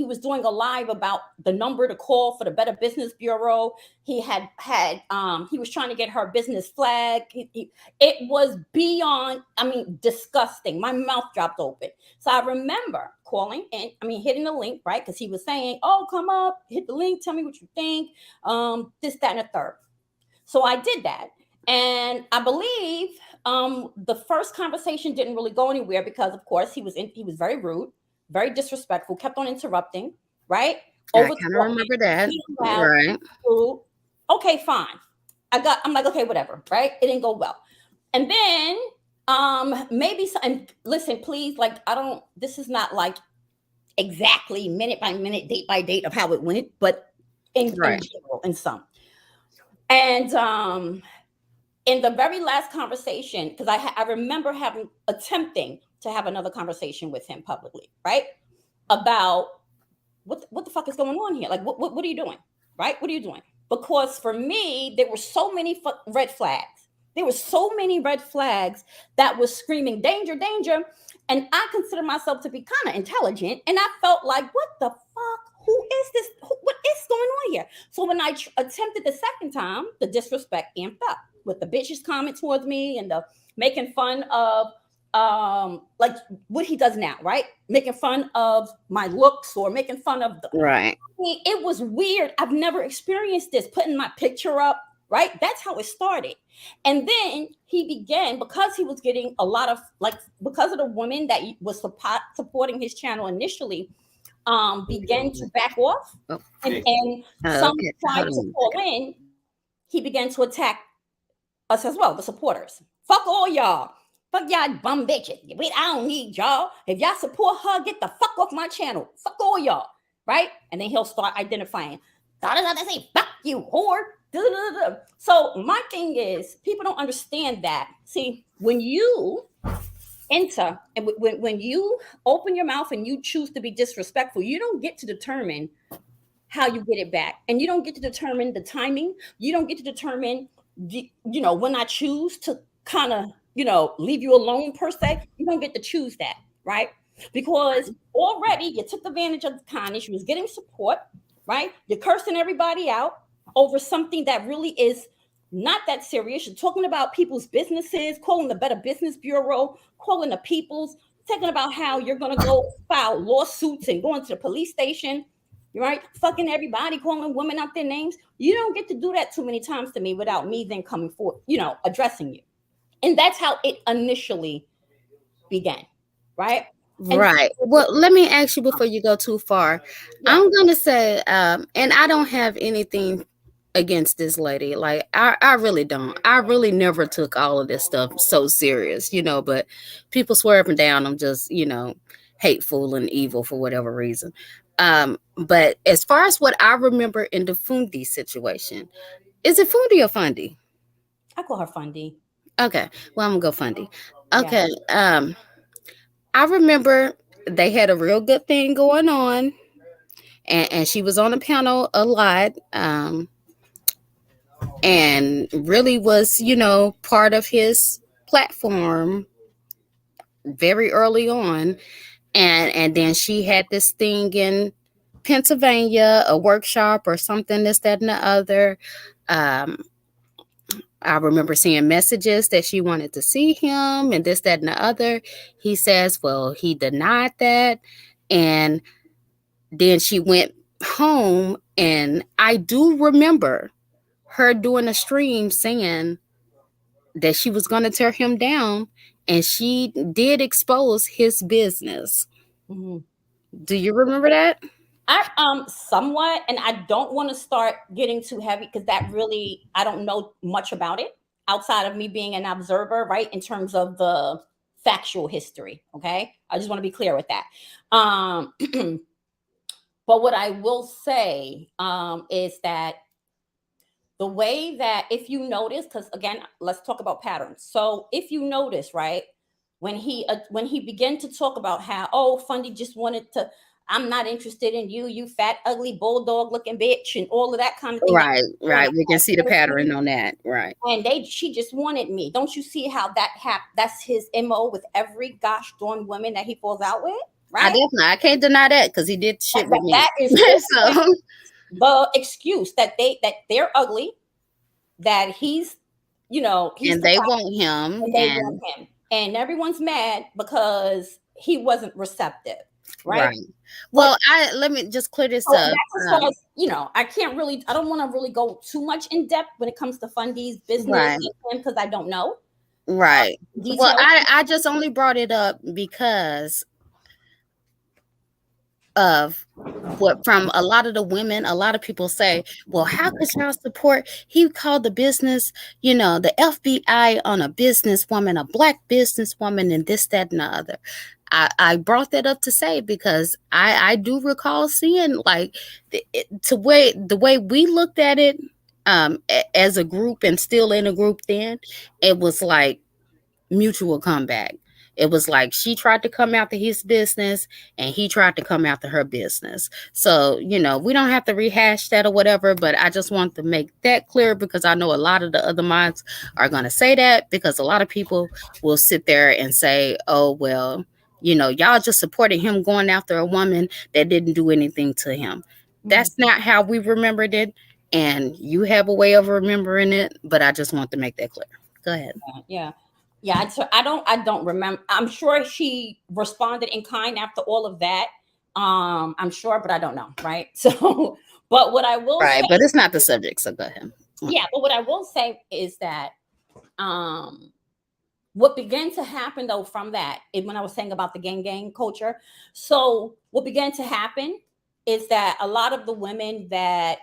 was doing a live about the number to call for the Better Business Bureau. He was trying to get her business flag. It was beyond, I mean, disgusting. My mouth dropped open. So I remember calling and, hitting the link, right? Because he was saying, oh, come up, hit the link, tell me what you think, this, that, and the third. So I did that. And I believe the first conversation didn't really go anywhere because, of course, he was very rude, very disrespectful, kept on interrupting, right? I Over kind of talking, remember that. being loud, Right. rude. Okay, fine. I'm like, okay, whatever, right? It didn't go well. And then maybe and listen, please, like I don't this is not like exactly minute by minute, date by date of how it went, but in Right. general, in some. And in the very last conversation, because I remember attempting to have another conversation with him publicly, right? About what the fuck is going on here? Like, what are you doing? Right? What are you doing? Because for me, there were so many red flags. There were so many red flags that was screaming danger, danger. And I consider myself to be kind of intelligent. And I felt like, what the fuck? Who is this? What is going on here? So when I attempted the second time, the disrespect amped up with the bitches comment towards me and the making fun of like what he does now, right? Making fun of my looks or making fun of the Right. it was weird. I've never experienced this, putting my picture up, right? That's how it started. And then he began, because he was getting a lot of, like, because of the woman that was supporting his channel initially, began to back off. Oh, And some okay. tried Hold on to one call second. in. He began to attack us as well, the supporters. Fuck all y'all. Fuck y'all bum bitches. I don't need y'all. If y'all support her, get the fuck off my channel. Fuck all y'all. Right? And then he'll start identifying. Say, fuck you, whore. So my thing is, people don't understand that. See, when you enter and when you open your mouth and you choose to be disrespectful, you don't get to determine how you get it back. And you don't get to determine the timing. You don't get to determine, when I choose to kind of, leave you alone per se. You don't get to choose that, right? Because already you took advantage of the kindness. You was getting support, right? You're cursing everybody out over something that really is not that serious. You're talking about people's businesses, calling the Better Business Bureau, calling the People's, talking about how you're going to go file lawsuits and going to the police station, right? Fucking everybody, calling women out their names. You don't get to do that too many times to me without me then coming forth, addressing you. And that's how it initially began, right? And Right. Well, let me ask you before you go too far. yeah, I'm gonna say, and I don't have anything against this lady. Like, I really don't. I really never took all of this stuff so serious, but people swear up and down I'm just, hateful and evil for whatever reason. But as far as what I remember in the Fundi situation, is it Fundi or Fundy? I call her Fundy. Okay. Well, I'm gonna go Fundy. Yeah. Okay. I remember they had a real good thing going on, and she was on the panel a lot, and really was, part of his platform very early on. And then she had this thing in Pennsylvania, a workshop or something, this, that, and the other. Um, I remember seeing messages that she wanted to see him and this, that, and the other. He says, well, he denied that. And then she went home, and I do remember her doing a stream saying that she was going to tear him down, and she did expose his business. Mm-hmm. Do you remember that? I somewhat, and I don't want to start getting too heavy because that really I don't know much about it outside of me being an observer, right? In terms of the factual history. Okay. I just want to be clear with that. Um but what I will say is that the way that if you notice, because again, let's talk about patterns. So if you notice, right, when he began to talk about how, oh, Fundy just wanted to, I'm not interested in you, you fat ugly bulldog looking bitch, and all of that kind of thing that Right, was going right. We can see the on. pattern on that. Right. And she just wanted me. Don't you see how that's his MO with every gosh darn woman that he falls out with, right? I can't deny that because he did That, shit with that, me. that is always So, the excuse that they're ugly, that he's and the they problem, want him, and they want and him, and everyone's mad because he wasn't receptive, right? right. But Well, let me just clear this so up. that's as far as I don't want to really go too much in depth when it comes to Fundy's business Right, because I don't know right. Well, details. I just only brought it up because of what from a lot of the women, a lot of people say, well, how could y'all support? He called the business, the FBI on a businesswoman, a black businesswoman, and this, that, and the other. I brought that up to say because I do recall seeing like the way we looked at it as a group and still in a group then, it was like mutual comeback. It was like she tried to come after his business and he tried to come after her business. So, we don't have to rehash that or whatever, but I just want to make that clear because I know a lot of the other minds are going to say that because a lot of people will sit there and say, oh, well, y'all just supported him going after a woman that didn't do anything to him. Mhm. That's not how we remembered it. And you have a way of remembering it, but I just want to make that clear. Go ahead. Yeah. Yeah, I don't remember. I'm sure she responded in kind after all of that. I'm sure, but I don't know, right? So, but what I will say, Right, but it's not the subject, so go ahead. yeah, but what I will say is that um what began to happen though from that, when I was saying about the gang culture, so what began to happen is that a lot of the women that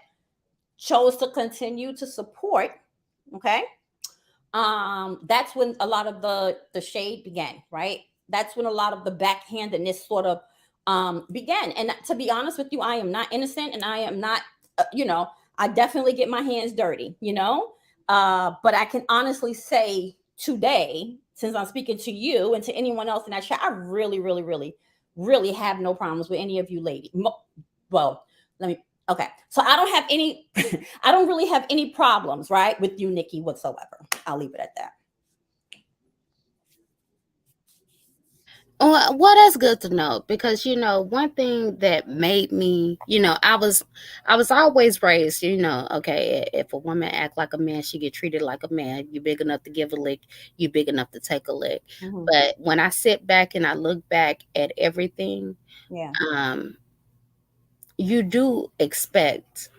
chose to continue to support, okay, that's when a lot of the shade began, right? That's when a lot of the backhandedness sort of began. And to be honest with you, I am not innocent, and I am not I definitely get my hands dirty, but I can honestly say today, since I'm speaking to you and to anyone else in that chat, I really, really, really, really have no problems with any of you ladies. Well, let me okay, so I don't have any I don't really have any problems, right, with you, Nikki, whatsoever. I'll leave it at that. Well, that's good to know because one thing that made me, I was always raised, okay, if a woman act like a man, she get treated like a man. You big enough to give a lick, you big enough to take a lick. Hmm. But when I sit back and I look back at everything, Yeah. um, you do expect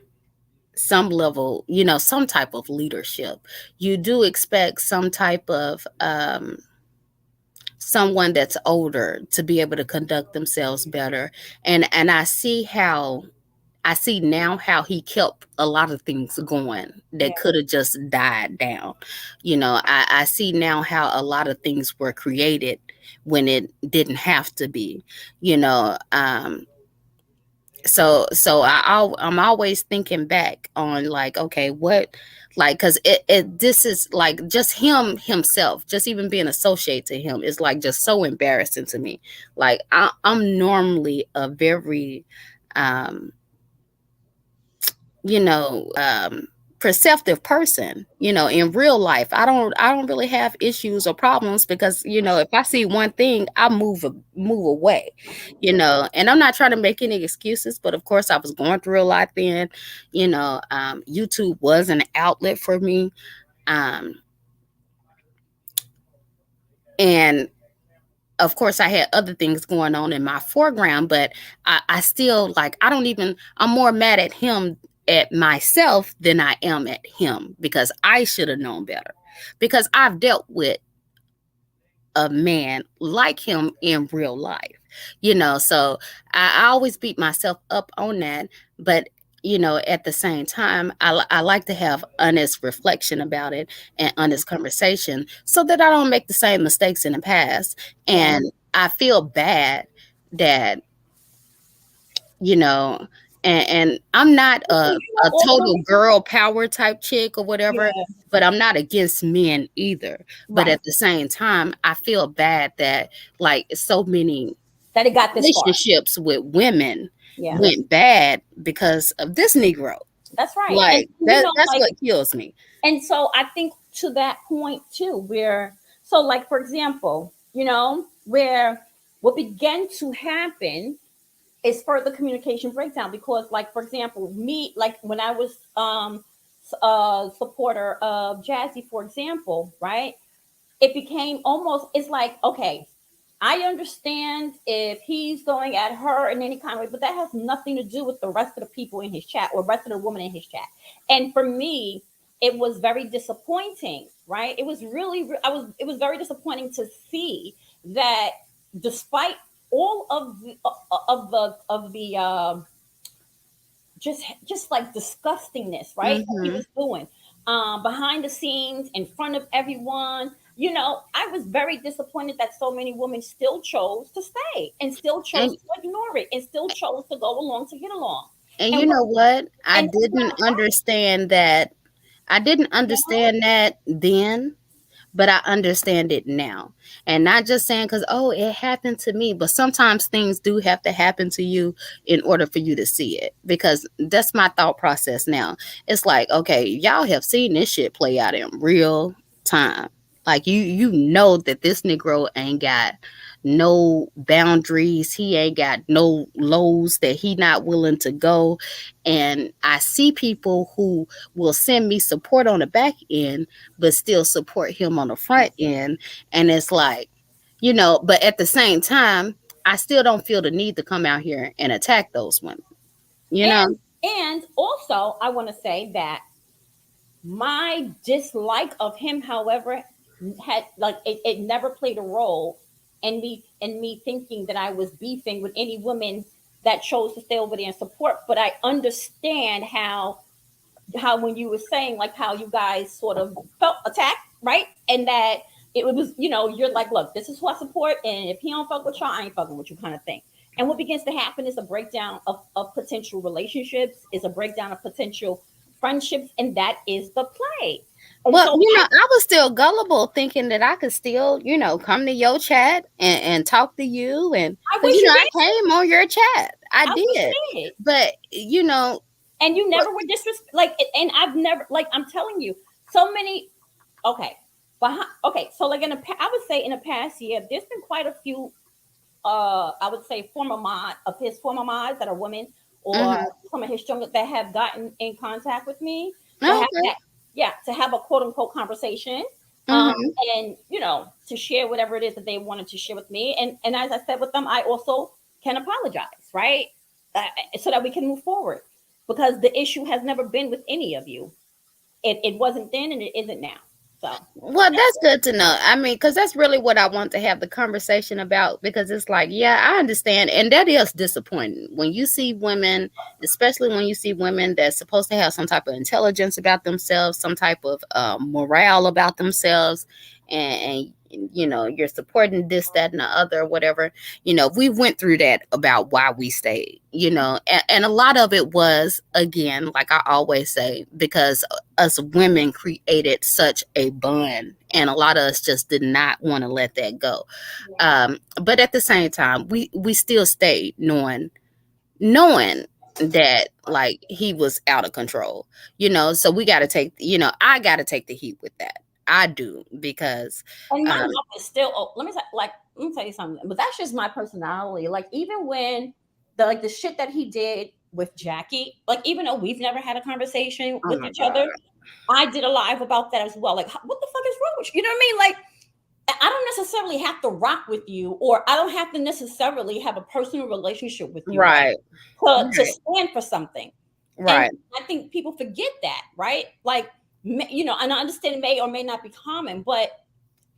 some level, some type of leadership. You do expect some type of someone that's older to be able to conduct themselves better. And I see now how he kept a lot of things going that Yeah. could have just died down. I see now how a lot of things were created when it didn't have to be. You know, I'm always thinking back on, like, okay, what, like, because this is like just him himself, just even being associated to him is like just so embarrassing to me. Like, I'm normally a very um you know um perceptive person. In real life, I don't really have issues or problems, because if I see one thing, I move away. And I'm not trying to make any excuses, but of course I was going through a lot then. YouTube was an outlet for me. Um and of course I had other things going on in my foreground, but I still, like, I'm more mad at him, at myself, than I am at him, because I should have known better, because I've dealt with a man like him in real life. So I always beat myself up on that. But at the same time, I like to have honest reflection about it and honest conversation, so that I don't make the same mistakes in the past. Yeah. And I feel bad that, you know and I'm not Also, a also, total girl power type chick or whatever, yeah, but I'm not against men either. But right. at the same time, I feel bad that, like, so many That it got this far. relationships with women Yeah, went bad because of this Negro. that's right. And Like, that's like, what kills me. and so I think to that point too, where, so like, for example, where what began to happen is further communication breakdown, because, like, for example, me, like, when I was a supporter of Jazzy, for example, right, it became almost, it's like, okay, I understand if he's going at her in any kind of way, but that has nothing to do with the rest of the people in his chat, or rest of the women in his chat. And for me, it was very disappointing, right? It was really, it was very disappointing to see that, despite all of the just like disgustingness, right? That he Hmm. was doing behind the scenes, in front of everyone. I was very disappointed that so many women still chose to stay, and still chose and to ignore it, and still chose to go along to get along. and And you know what, what I like, I didn't you know, understand that then, but I understand it now. And not just saying because, oh, it happened to me, but sometimes things do have to happen to you in order for you to see it. Because that's my thought process now. It's like, okay, y'all have seen this shit play out in real time. Like, you know that this Negro ain't got no boundaries. He ain't got no lows that he not willing to go. And I see people who will send me support on the back end, but still support him on the front end. And it's like, but at the same time, I still don't feel the need to come out here and attack those women, you know? and also I want to say that my dislike of him, however, had, like, it never played a role in me thinking that I was beefing with any woman that chose to stay over there and support. But I understand how when you were saying, like, how you guys sort of felt attacked, right? And that it was, you're like, look, this is who I support, and if he don't fuck with y'all, I ain't fucking with you, kind of thing. And what begins to happen is a breakdown of potential relationships, is a breakdown of potential friendships, and that is the play. And Well, so I was still gullible, thinking that I could still, come to your chat and talk to you. And I because, wish you I did. came on your chat, I I wish did. you did. But, And you what? never were disrespect, like, and I've never, like, I'm telling you, so many. Okay, but okay, so like, I would say in the past year, there's been quite a few. I would say former mods that are women, or Mm-hmm. some of his students that have gotten in contact with me to have Okay. that, yeah, to have a quote unquote conversation, um, Mm-hmm. and to share whatever it is that they wanted to share with me, and as I said with them, I also can apologize, right, uh, so that we can move forward, because the issue has never been with any of you. It wasn't then, and it isn't now. So Well, that's good to know. I mean, because that's really what I want to have the conversation about. Because it's like, yeah, I understand, and that is disappointing when you see women, especially when you see women that's supposed to have some type of intelligence about themselves, some type of morale about themselves, and you're supporting this, that, and the other, whatever. We went through that about why we stayed. And a lot of it was, again, like I always say, because us women created such a bond, and a lot of us just did not want to let that go. But at the same time, we still stayed, knowing that, like, he was out of control. So we got to take, I got to take the heat with that. I do, because and my um mouth is still. Oh, let me tell you something. But that's just my personality. Like even when the shit that he did with Jackie, like even though we've never had a conversation oh with my each god. other, I did a live about that as well. Like, what the fuck is wrong with you? You know what I mean? Like, I don't necessarily have to rock with you, or I don't have to necessarily have a personal relationship with you, right? Right. To Right. stand for something. And Right. I think people forget that, right? Like, and I understand it may or may not be common, but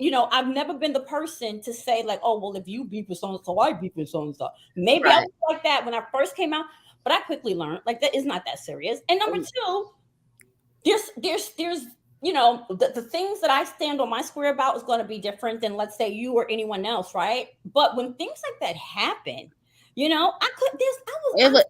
I've never been the person to say like, oh, well, if you beef with so and so, I beef with so and so. Maybe I Right. was like that when I first came out, but I quickly learned like that is not that serious. And number two, there's the things that I stand on my square about is going to be different than, let's say, you or anyone else, right? But when things like that happen, I could this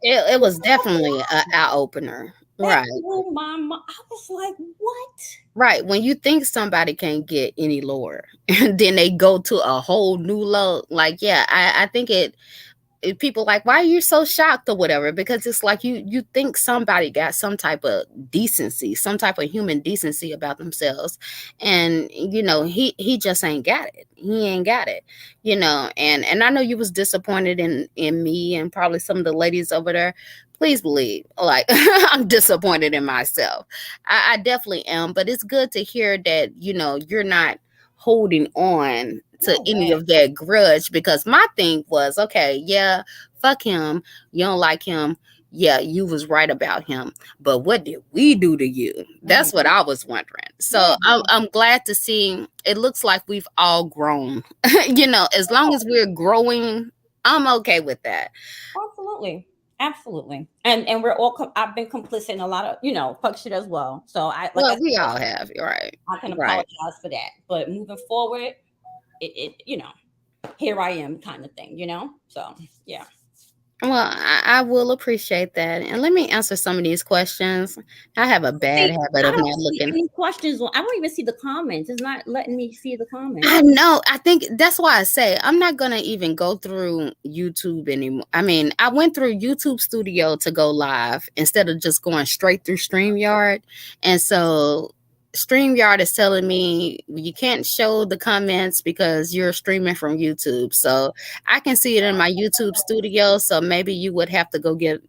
It was definitely an eye opener. that Right. blew my mind. I was like, what? Right. When you think somebody can't get any lower, and then they go to a whole new low. Like, yeah, I think people like, why are you so shocked or whatever? Because it's like you think somebody got some type of decency, some type of human decency about themselves, and he just ain't got it. He ain't got it. And I know you was disappointed in me and probably some of the ladies over there. Please believe, like, I'm disappointed in myself. I definitely am, but it's good to hear that you're not holding on to No any way. of that grudge, because my thing was, okay, yeah, fuck him, you don't like him, yeah, you was right about him, but what did we do to you? That's what Mhm. I was wondering. Yeah, So I'm glad to see it looks like we've all grown. As long as we're growing, I'm okay with that. absolutely, absolutely. And we're all. I've been complicit in a lot of fuck shit as well. So like I Well, said, we all have. Right. I can Right. apologize for that. But moving forward, here I am, kind of thing. So yeah. Well, I will appreciate that. And let me answer some of these questions. I have a bad See, habit I of don't not see looking. any questions. I don't even see the comments. It's not letting me see the comments. I know. I think that's why I say I'm not gonna even go through YouTube anymore. I mean, I went through YouTube Studio to go live instead of just going straight through StreamYard. And so StreamYard is telling me you can't show the comments because you're streaming from YouTube. So I can see it in my YouTube Studio. So maybe you would have to go get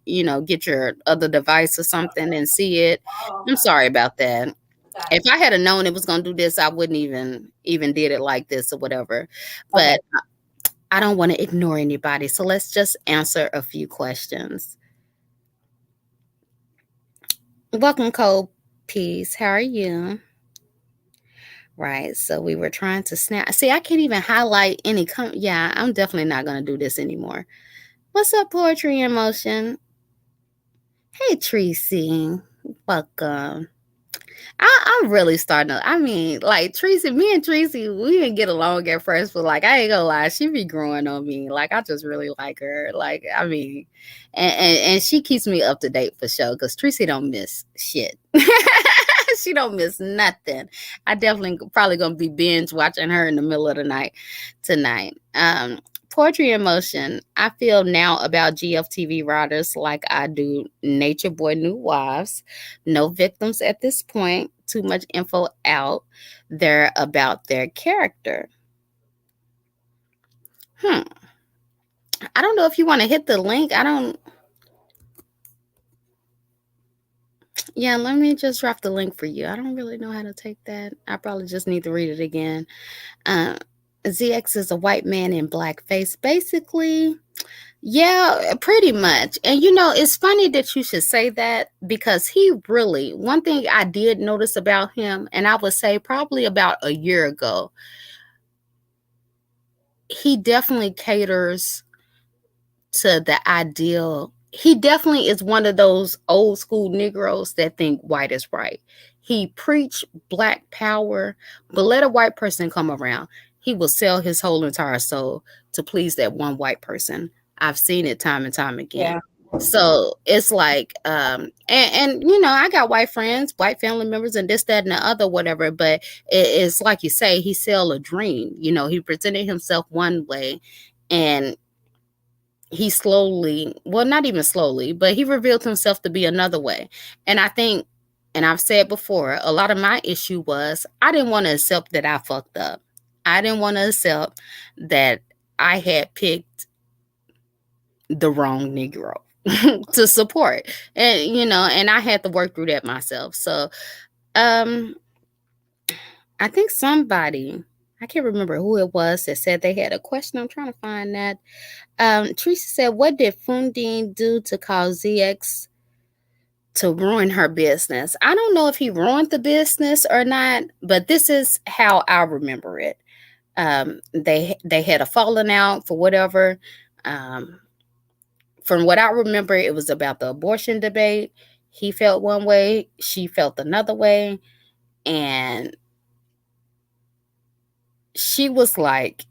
your other device or something and see it. Oh, I'm sorry about that. got If it. I had known it was gonna do this, I wouldn't even did it like this or whatever. Okay. But I don't want to ignore anybody. So let's just answer a few questions. Welcome, Cole Peace. How are you? Right. So we were trying to snap. See, I can't even highlight any yeah, I'm definitely not gonna do this anymore. What's up, Poetry in Motion? Hey Tracy. Welcome. I'm really starting to. I mean, like Tracy, me and Tracy, we didn't get along at first, but like I ain't gonna lie, she be growing on me. Like I just really like her. Like I mean, and she keeps me up to date for sure. Cause Tracy don't miss shit. She don't miss nothing. I definitely probably gonna be binge watching her in the middle of the night tonight. Poetry in Motion. I feel now about GFTV writers like I do Nature Boy New Wives. No victims at this point. Too much info out there about their character. Hmm. I don't know if you want to hit the link. I don't. Yeah, let me just drop the link for you. I don't really know how to take that. I probably just need to read it again. Uh, ZX is a white man in blackface. Basically, yeah, pretty much. And it's funny that you should say that because one thing I did notice about him, and I would say probably about a year ago, he definitely caters to the ideal. He definitely is one of those old school Negroes that think white is right. He preach black power, but let a white person come around, he will sell his whole entire soul to please that one white person. I've seen it time and time again. Yeah. So it's like, and I got white friends, white family members, and this, that, and the other, whatever. But it's like you say, he sell a dream. He presented himself one way, and he slowly, well, not even slowly, but he revealed himself to be another way. And I think, and I've said before, a lot of my issue was I didn't want to accept that I fucked up. I didn't want to accept that I had picked the wrong Negro to support. And I had to work through that myself. So um I think somebody, I can't remember who it was that said they had a question. I'm trying to find that. Teresa said, "What did Fundine do to cause ZX to ruin her business?" I don't know if he ruined the business or not, but this is how I remember it. They had a falling out for whatever. Um, from what I remember, it was about the abortion debate. He felt one way, she felt another way, and she was like,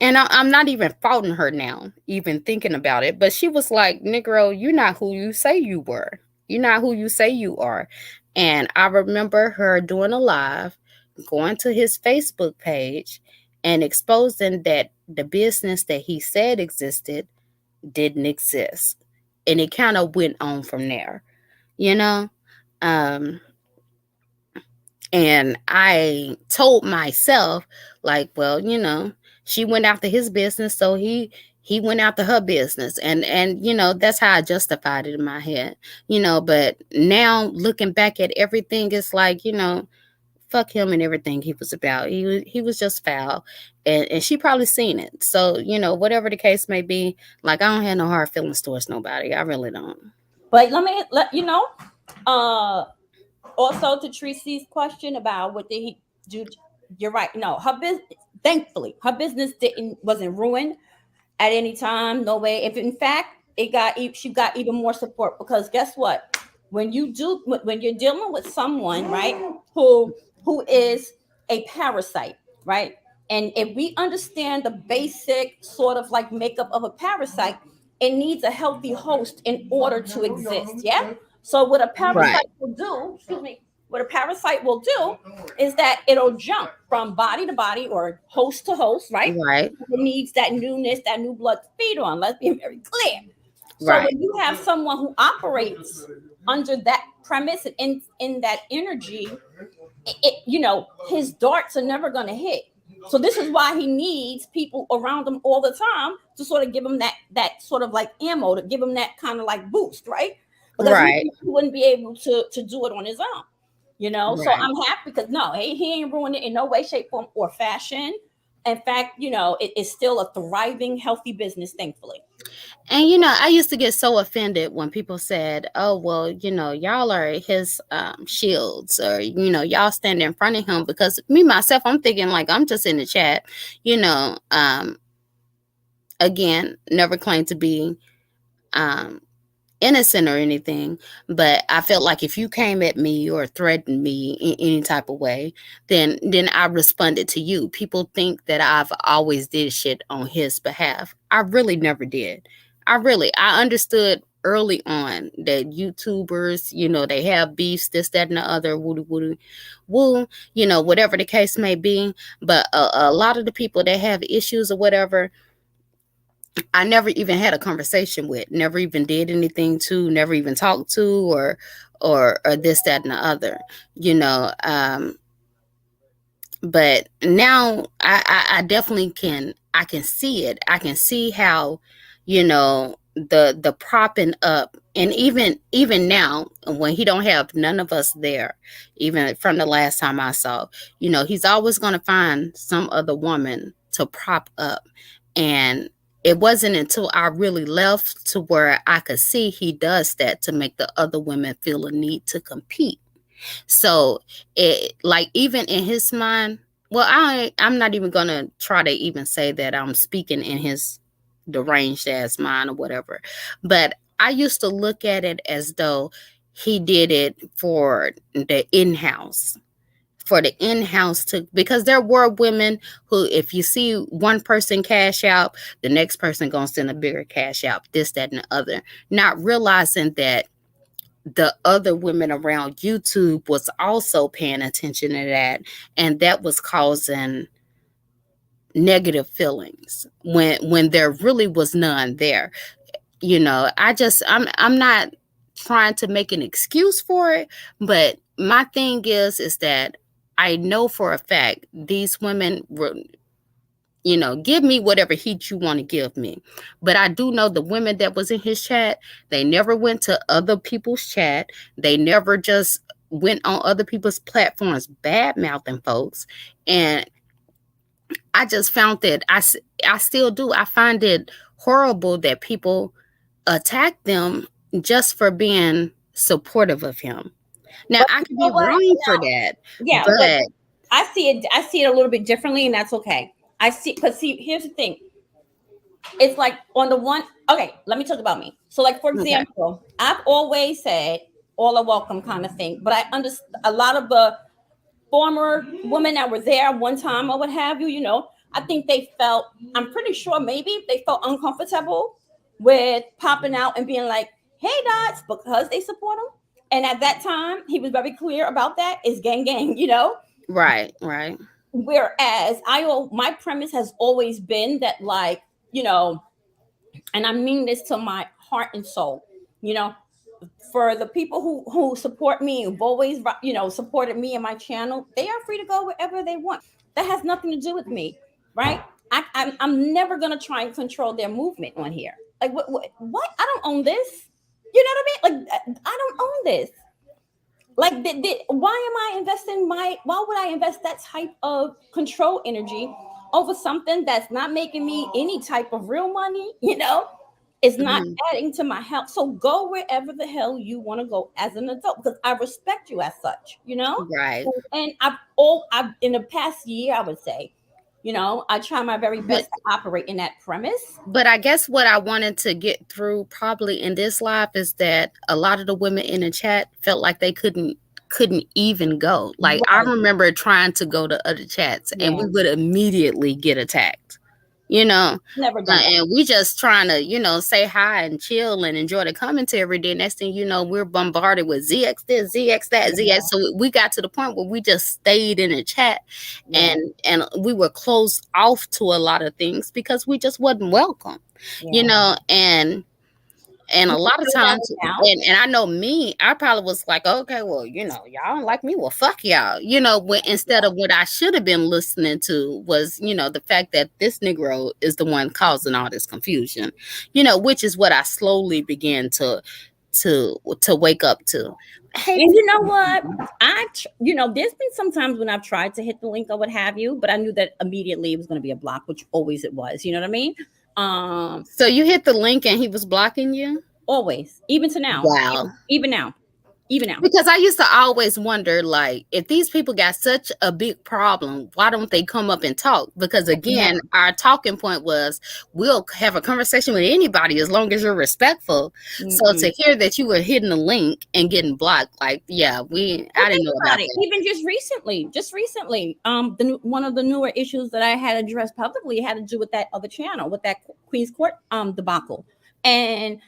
and I'm not even faulting her now, even thinking about it. But she was like, "Negro, you're not who you say you were. You're not who you say you are." And I remember her doing a live, going to his Facebook page, and exposing that the business that he said existed didn't exist. And it kind of went on from there, you know? Um, and I told myself, like, well, she went after his business, so he went after her business. And that's how I justified it in my head. But now looking back at everything, it's like, fuck him and everything he was about. He was just foul. And she probably seen it. So, whatever the case may be, like, I don't have no hard feelings towards nobody. I really don't. But let me let you know. Uh, Also to Tracy's question about what did he do? You're right. No, her business. Thankfully, her business wasn't ruined at any time. No way. If in fact she got even more support because guess what? When you're dealing with someone right who is a parasite, right? And if we understand the basic sort of like makeup of a parasite, it needs a healthy host in order to exist. Yeah. So what a Right. parasite will do, excuse me, what a parasite will do is that it'll jump from body to body or host to host, right? Right. It needs that newness, that new blood to feed on. Let's be very clear. So Right. when you have someone who operates under that premise and in that energy, his darts are never going to hit. So this is why he needs people around him all the time to sort of give him that sort of like ammo to give him that kind of like boost, right? Because Right. he wouldn't be able to do it on his own, So Right. I'm happy because no, he ain't ruined it in no way, shape, form, or fashion. In fact, it is still a thriving, healthy business, thankfully. And I used to get so offended when people said, "Oh, well, y'all are his shields, or y'all stand in front of him." Because me myself, I'm thinking like I'm just in the chat, you know. Again, never claimed to be um innocent or anything, but I felt like if you came at me or threatened me in any type of way, then I responded to you. People think that I've always did shit on his behalf. I really never did. I understood early on that YouTubers, they have beefs, this, that, and the other, woo woo woo, whatever the case may be. But a lot of the people that have issues or whatever, I never even had a conversation with, never even did anything to, never even talked to, or this, that, and the other, you know. But now I definitely can. I can see it. I can see how, the propping up. And even now, when he don't have none of us there, even from the last time I saw, he's always going to find some other woman to prop up. And it wasn't until I really left to where I could see he does that to make the other women feel a need to compete. So it, like, even in his mind, well, I'm not even gonna try to even say that I'm speaking in his deranged ass mind or whatever. But I used to look at it as though he did it for the in-house to, because there were women who, if you see one person cash out, the next person gonna send a bigger cash out, this, that, and the other, not realizing that the other women around YouTube was also paying attention to that, and that was causing negative feelings when there really was none there. I'm not trying to make an excuse for it, but my thing is that I know for a fact these women were, give me whatever heat you want to give me. But I do know the women that was in his chat, they never went to other people's chat. They never just went on other people's platforms bad mouthing folks. And I just found that I still do. I find it horrible that people attack them just for being supportive of him. Now, But I you could know be what? wrong for Now, that, yeah, but but I see it a little bit differently, and that's okay. I see, because see, here's the thing. It's like on the one, okay, let me talk about me. So, like, for okay. example, I've always said all are welcome kind of thing, but I understand a lot of the former women that were there one time or what have you, I think they felt, I'm pretty sure maybe they felt uncomfortable with popping out and being like, hey, Dots, because they support him. And at that time, he was very clear about that. It's gang, gang. Right, right. Whereas my premise has always been that, like, you know, and I mean this to my heart and soul, you know, for the people who support me, who've always supported me and my channel, they are free to go wherever they want. That has nothing to do with me, right? I'm never gonna try and control their movement on here. Like, what? I don't own this. You know what I mean? Like, I don't own this. Like, why am I investing why would I invest that type of control energy over something that's not making me any type of real money? It's not Mhm. adding to my health. So go wherever the hell you want to go as an adult, because I respect you as such. Right. And I've in the past year, I would say, I try my very But best to operate in that premise. but I guess what I wanted to get through probably in this live is that a lot of the women in the chat felt like they couldn't even go. Like, I Right. remember trying to go to other chats and we Yeah. would immediately get attacked. You know, Never done that. and we just trying to, say hi and chill and enjoy the commentary. Then next thing you know, we're bombarded with ZX this, ZX that, ZX. Yeah. So we got to the point where we just stayed in the chat, Yeah. and we were closed off to a lot of things because we just wasn't welcome. Yeah. And You a lot of feel that times, way now? and I know me, I probably was like, okay, well, y'all don't like me, well, fuck y'all, instead of what I should have been listening to was, the fact that this Negro is the one causing all this confusion, which is what I slowly began to wake up to. Hey, And you know what? There's been some times when I've tried to hit the link or what have you, but I knew that immediately it was going to be a block, which always it was. You know what I mean? Um, so you hit the link and he was blocking you? Always, even to now, Wow. even now, even now. Because I used to always wonder, like, if these people got such a big problem, why don't they come up and talk? Because Yeah. again, our talking point was we'll have a conversation with anybody as long as you're respectful. So Mm-mm. to hear that you were hitting the link and getting blocked, like, yeah, Well, I didn't think know about about it. that. Even just recently, one of the newer issues that I had addressed publicly had to do with that other channel, with that Queen's Court debacle. And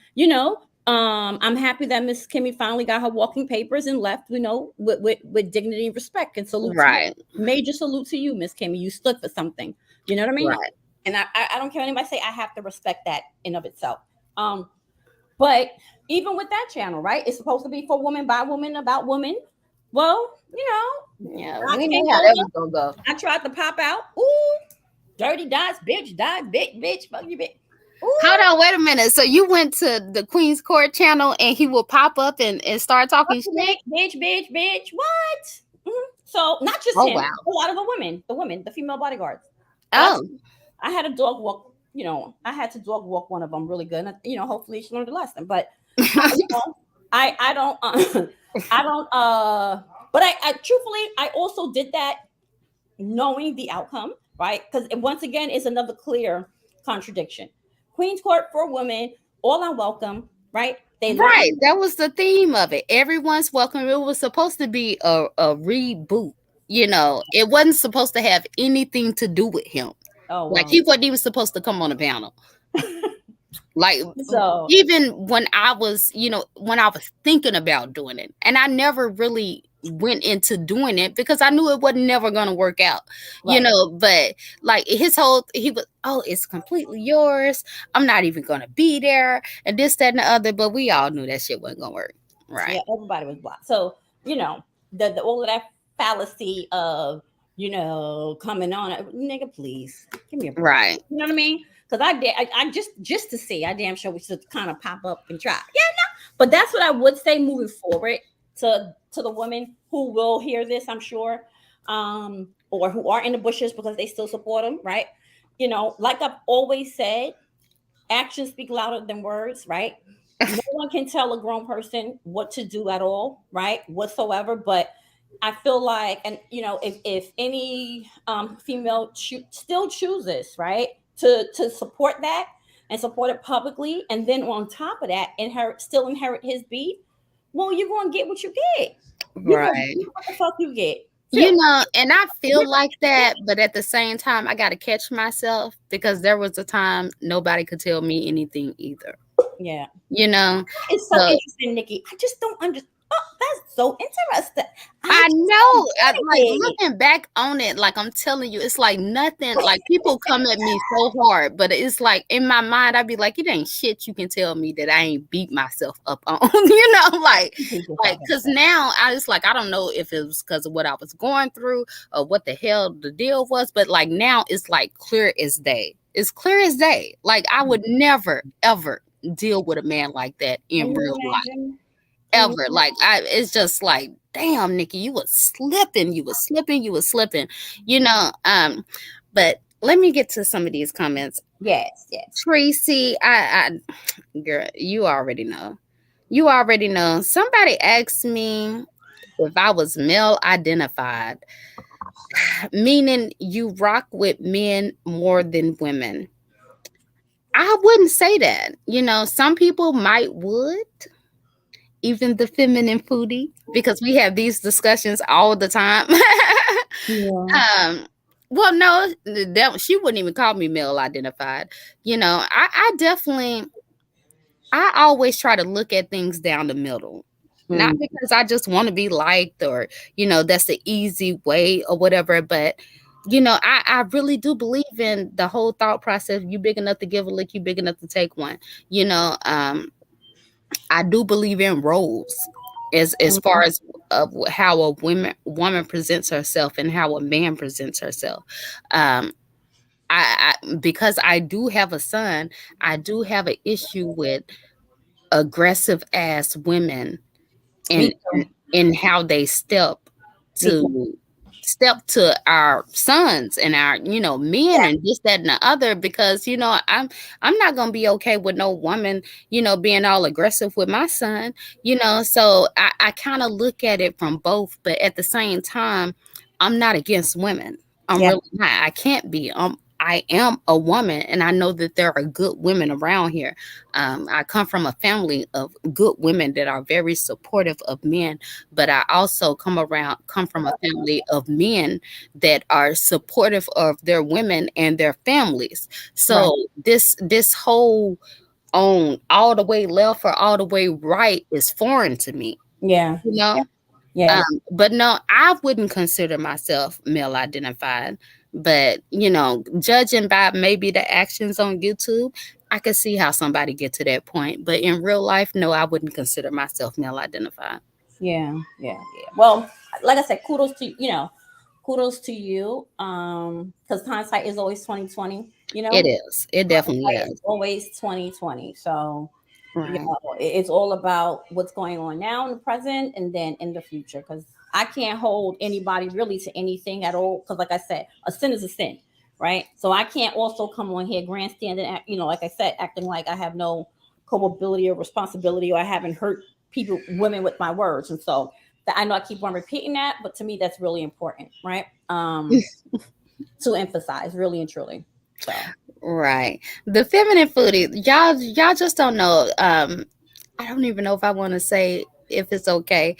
I'm happy that Miss Kimmy finally got her walking papers and left, with dignity and respect. And salute to you, Right, major salute to you, Miss Kimmy. You stood for something. You know what I mean? right. And I don't care what anybody say. I have to respect that in of itself. Um, but even with that channel, right? It's supposed to be for women, by women, about women. Well, Yeah, I we came know how that over. was gonna go. I tried to pop out. Ooh, dirty dots, bitch, dot, bitch, fuck you, bitch. Hold Ooh, on, wait a minute. So you went to the Queen's Court channel and he will pop up and start talking shit? bitch. What? So not just Oh him, wow. a lot of the female bodyguards. That's Oh. I had a dog walk. I had to dog walk one of them really good. And, hopefully she learned a lesson. But you know, I don't I don't but I truthfully I also did that knowing the outcome, right? Because once again, it's another clear contradiction. Queen's Court for women, all are welcome, right? They Right. learn. That was the theme of it. Everyone's welcome. It was supposed to be a reboot. It wasn't supposed to have anything to do with him. Oh Like well. he wasn't even supposed to come on the panel. Like So even when I was thinking about doing it, and I never really went into doing it because I knew it wasn't never gonna work out, right. but like he was, oh, it's completely yours. I'm not even gonna be there, and this, that, and the other, but we all knew that shit wasn't gonna work. Yeah, Right. everybody was blocked. So the all of that fallacy of coming on, nigga, please give me a break. Right. You know what I mean? Because I just to see, I damn sure we should kind of pop up and try. Yeah, no. But that's what I would say moving forward to the women who will hear this, I'm sure, or who are in the bushes because they still support them, right? Like I've always said, actions speak louder than words, right? No one can tell a grown person what to do at all, right? Whatsoever. But I feel like, and if any female still chooses, right, to support that and support it publicly, and then on top of that, inherit his beat, well, you're gonna get what you get. You're gonna Right. get what the fuck you get. Seriously. And I feel like that, but at the same time, I got to catch myself because there was a time nobody could tell me anything either. Yeah. You know, It's so so interesting, Nikki. I just don't understand. Oh, that's so interesting. I I just don't know, like get it. looking back on it, like I'm telling you, it's like nothing. Like people come at me so hard, but it's like in my mind, I'd be like, it ain't shit you can tell me that I ain't beat myself up on, You beat like yourself up. because now I just like I don't know if it was because of what I was going through or what the hell the deal was, but like now it's like clear as day. It's clear as day. Like I would never ever deal with a man like that Can in you real life imagine? Can you? ever. Like it's just like, damn, Nikki, you was slipping, you know. But let me get to some of these comments. Yes, yes. Tracy, girl, you already know. You already know. Somebody asked me if I was male identified, meaning you rock with men more than women. I wouldn't say that. Some people might would, even the feminine foodie, because we have these discussions all the time. Yeah. um, well, no, that she wouldn't even call me male identified. I definitely, I always try to look at things down the middle. Not Mm. because I just want to be liked or, that's the easy way or whatever, but I really do believe in the whole thought process. You big enough to give a lick, you big enough to take one. You know, I do believe in roles as far Mhm. as how a woman presents herself and how a man presents herself. Um, because I do have a son, I do have an issue with aggressive ass women Me in too. in how they Me too. to to our sons and our men Yeah. and this, that, and the other, because I'm not gonna be okay with no woman being all aggressive with my son. So I kind of look at it from both, but at the same time I'm not against women. I'm Yeah. really not. I can't be. I am a woman, and I know that there are good women around here. I come from a family of good women that are very supportive of men, but I also come from a family of men that are supportive of their women and their families. Right. So this whole on all the way left or all the way right is foreign to me. Yeah. You know, Yeah. but no, I wouldn't consider myself male identified. But judging by maybe the actions on YouTube, I could see how somebody get to that point. But in real life, no, I wouldn't consider myself male identified. Yeah. Yeah. Yeah. Well, like I said, kudos to you. Because hindsight is always 2020. You It know, is. It definitely hindsight is is. always 2020. So Right. it's all about what's going on now in the present and then in the future. Because I can't hold anybody really to anything at all. Because like I said, a sin is a sin, right? So I can't also come on here grandstanding, like I said, acting like I have no culpability or responsibility, or I haven't hurt people, women, with my words. And so that, I know I keep on repeating that, but to me that's really important, right? To emphasize, really and truly. So Right. The feminine foodie, y'all just don't know. I don't even know if I want to say if it's okay.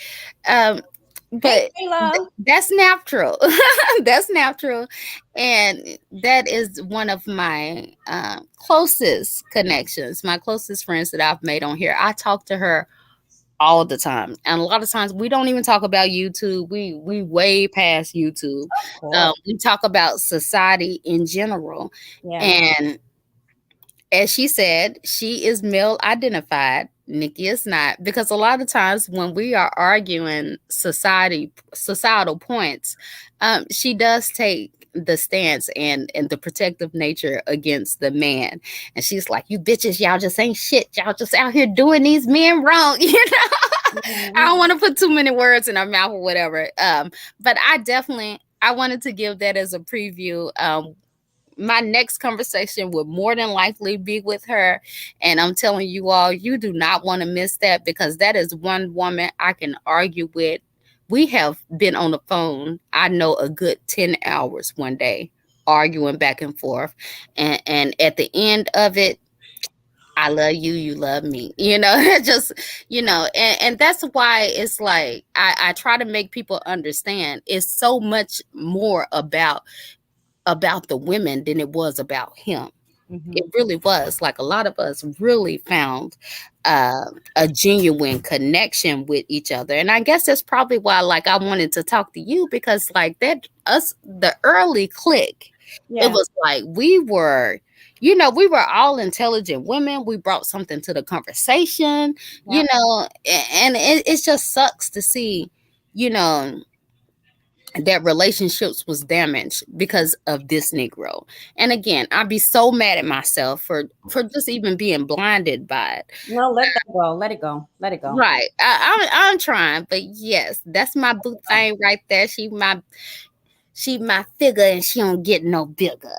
Um, hey, but Kayla. that's natural. That's natural. And that is one of my closest connections, my closest friends that I've made on here. I talk to her all the time, and a lot of times we don't even talk about YouTube. We way past YouTube. Of course. We talk about society in general. Yeah. And as she said, she is male identified. Nikki is not, because a lot of times when we are arguing societal points, she does take the stance and the protective nature against the man, and she's like, "You bitches, y'all just ain't shit. Y'all just out here doing these men wrong." I Mhm. don't want to put too many words in her mouth or whatever. But I wanted to give that as a preview. My next conversation would more than likely be with her. And I'm telling you all, you do not want to miss that, because that is one woman I can argue with. We have been on the phone, I know, a good 10 hours one day, arguing back and forth. And at the end of it, I love you, you love me. Just, and that's why it's like I try to make people understand it's so much more about the women than it was about him. Mhm. It really was. Like, a lot of us really found a genuine connection with each other. And I guess that's probably why, like, I wanted to talk to you, because, like, the early click, it Yeah. was like we were all intelligent women. We brought something to the conversation, Yeah. and it just sucks to see, you know, that relationships was damaged because of this Negro. And again, I'd be so mad at myself for just even being blinded by it. No, let that go. Let it go. Let it go. Right. I'm trying, but yes, that's my boo thing right there. She my figure, and she don't get no bigger.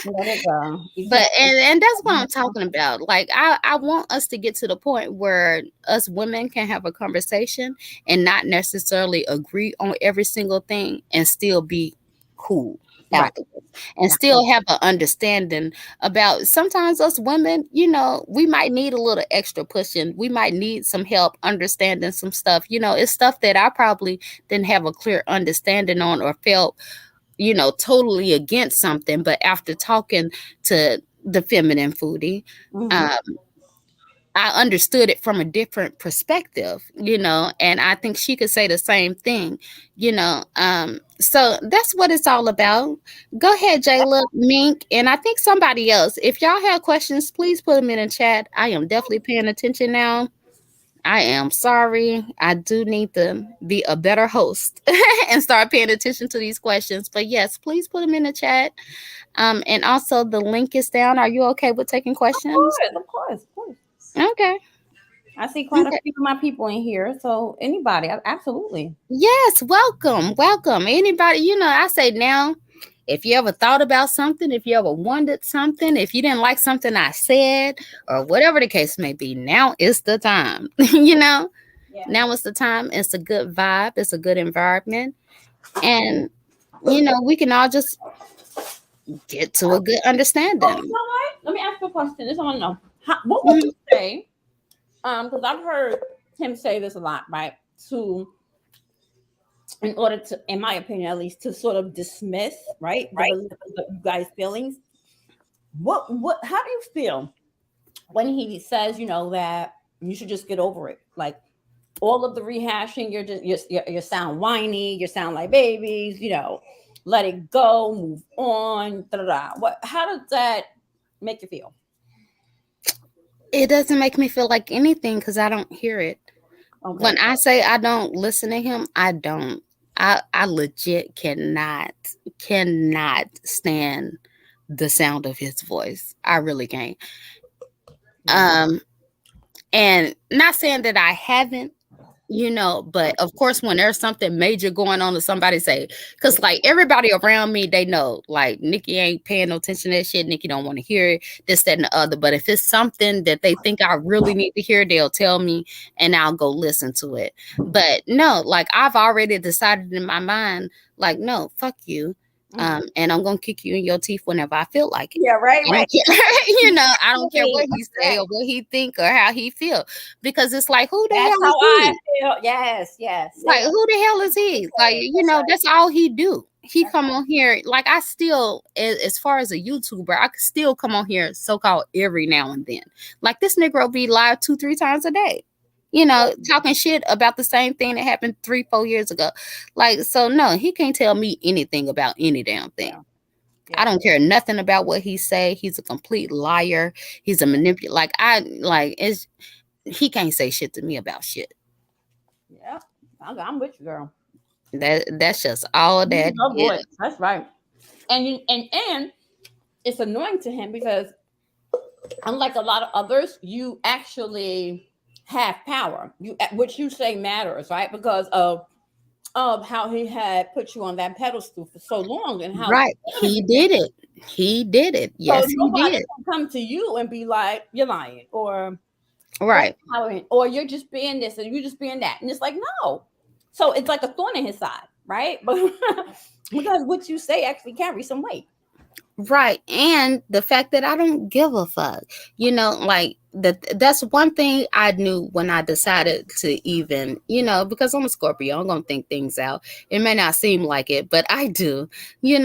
Let it go. You But can't. and that's what I'm talking about. Like, I want us to get to the point where us women can have a conversation and not necessarily agree on every single thing, and still be cool Right. afterwards, and Yeah. still have an understanding about, sometimes us women, we might need a little extra pushing. We might need some help understanding some stuff. It's stuff that I probably didn't have a clear understanding on, or felt totally against something. But after talking to the feminine foodie, Hmm. um, I understood it from a different perspective, and I think she could say the same thing, so that's what it's all about. Go ahead, Jayla, Mink, and I think somebody else. If y'all have questions, please put them in the chat. I am definitely paying attention now. I am sorry. I do need to be a better host and start paying attention to these questions. But yes, please put them in the chat. And also the link is down. Are you okay with taking Of questions? course. Of course. Of course. Okay. I see quite a Okay. few of my people in here. So anybody, absolutely. Yes, welcome. Welcome. Anybody, I say now, if you ever thought about something, if you ever wondered something, if you didn't like something I said, or whatever the case may be, now is the time. Yeah. Now is the time. It's a good vibe. It's a good environment. And, we can all just get to a good Oh, you understanding. know what? Let me ask you a question. This I want to know. What would you Mhm. say? Because I've heard him say this a lot, right? To In order to, in my opinion, at least, to sort of dismiss, right, the you guys' feelings. How do you feel when he says, that you should just get over it? Like all of the rehashing, you sound whiny, you sound like babies, let it go, move on, da da da. How does that make you feel? It doesn't make me feel like anything, because I don't hear it. Okay. When I say I don't listen to him, I don't. I legit cannot stand the sound of his voice. I really can't. Yeah. Um, and not saying that I haven't, but of course when there's something major going on, to somebody say, because like everybody around me, they know like Nikki ain't paying no attention to that shit. Nikki don't want to hear it, this, that, and the other. But if it's something that they think I really need to hear, they'll tell me and I'll go listen to it. But no, like I've already decided in my mind, like, no, fuck you. Mhm. And I'm gonna kick you in your teeth whenever I feel like it. Yeah, right, I right. don't care, I don't care what he say Right. or what he think or how he feel, because it's like, who the That's hell how is I he? feel. Yes, yes. Say Like, it. who the hell is Say he? Like, it. That's right. that's all he do. He That's come on here. Like, I still, as far as a YouTuber, I could still come on here so called every now and then. Like, this nigga will be live 2-3 times a day. Talking shit about the same thing that happened 3-4 years ago. Like, so no, he can't tell me anything about any damn thing. yeah. I Yeah. don't care nothing about what he say. He's a complete liar. He's a manipulator. It's he can't say shit to me about shit. Yeah. I'm with you, girl. That's just all Use that your is. voice. That's right. And it's annoying to him because unlike a lot of others, you actually have power. You Which you say matters, right? Because of how he had put you on that pedestal for so long and how Right. supportive He you've been. did it. He did it. So Yes, he nobody did. can come to you and be like, "You're lying," or Right. empowering, or "You're just being this and you're just being that," and it's like, no. So it's like a thorn in his side, right? But because what you say actually carries some weight. Right. And the fact that I don't give a fuck. Like that's one thing I knew when I decided to even, because I'm a Scorpio, I'm gonna think things out. It may not seem like it, but I do, and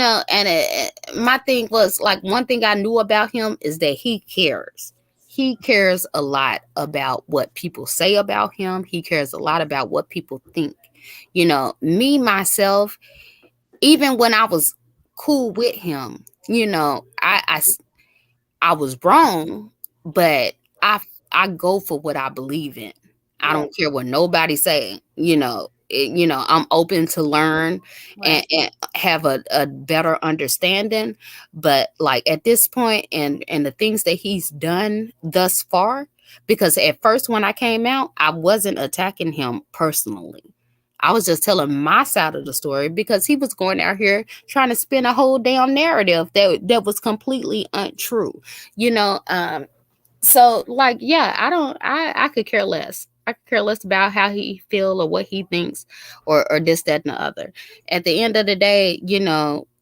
my thing was like one thing I knew about him is that he cares. He cares a lot about what people say about him. He cares a lot about what people think. Me, myself, even when I was cool with him, I was wrong, but I go for what I believe in. I Yeah, don't care what nobody say. I'm open to learn right, and have a better understanding. But like at this point, and the things that he's done thus far, because at first when I came out, I wasn't attacking him personally. I was just telling my side of the story because he was going out here trying to spin a whole damn narrative that was completely untrue. You know, um, so like yeah, I could care less. I could care less about how he feel or what he thinks or this, that, and the other. At the end of the day,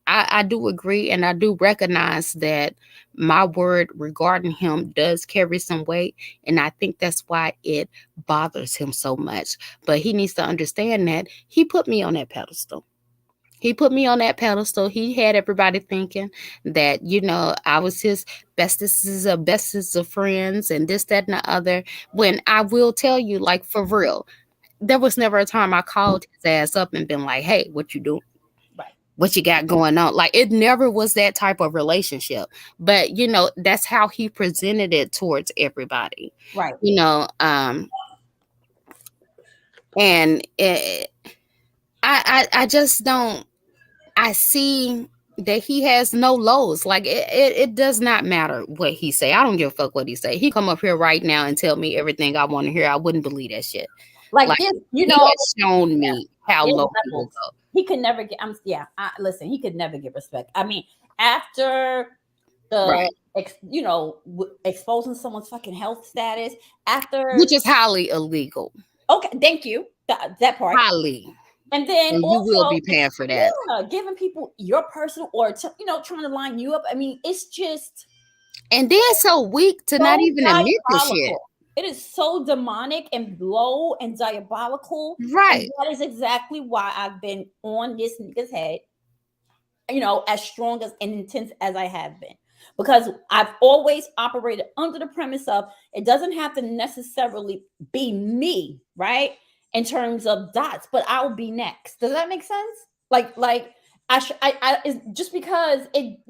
I do agree and I do recognize that my word regarding him does carry some weight. And I think that's why it bothers him so much. But he needs to understand that he put me on that pedestal. He put me on that pedestal. He had everybody thinking that, I was his bestest of friends and this, that, and the other. When I will tell you, like for real, there was never a time I called his ass up and been like, hey, what you doing? right, What you got going on? Like it never was that type of relationship. But that's how he presented it towards everybody. right. You know, um, and I just don't. I see that he has no lows. Like it does not matter what he say. I don't give a fuck what he say. He come up here right now and tell me everything I want to hear. I wouldn't believe that shit. Like Like this, he has shown yeah, me how there's low he will levels. go. He could never get. Yeah. Listen, he could never get respect. I mean, after the Right. exposing someone's fucking health status, after Which is highly illegal. okay, thank you that part, Highly. and then And you will also be paying for that. yeah, giving people your personal or trying to line you up. I mean, it's just And then so weak to not so even admit the shit. diabolical. It is so demonic and low and diabolical. And Right. that is exactly why I've been on this nigga's head, as strong as and intense as I have been. Because I've always operated under the premise of it doesn't have to necessarily be me, right? In terms of dots, but I'll be next. Does that make sense? Like I it's just because it,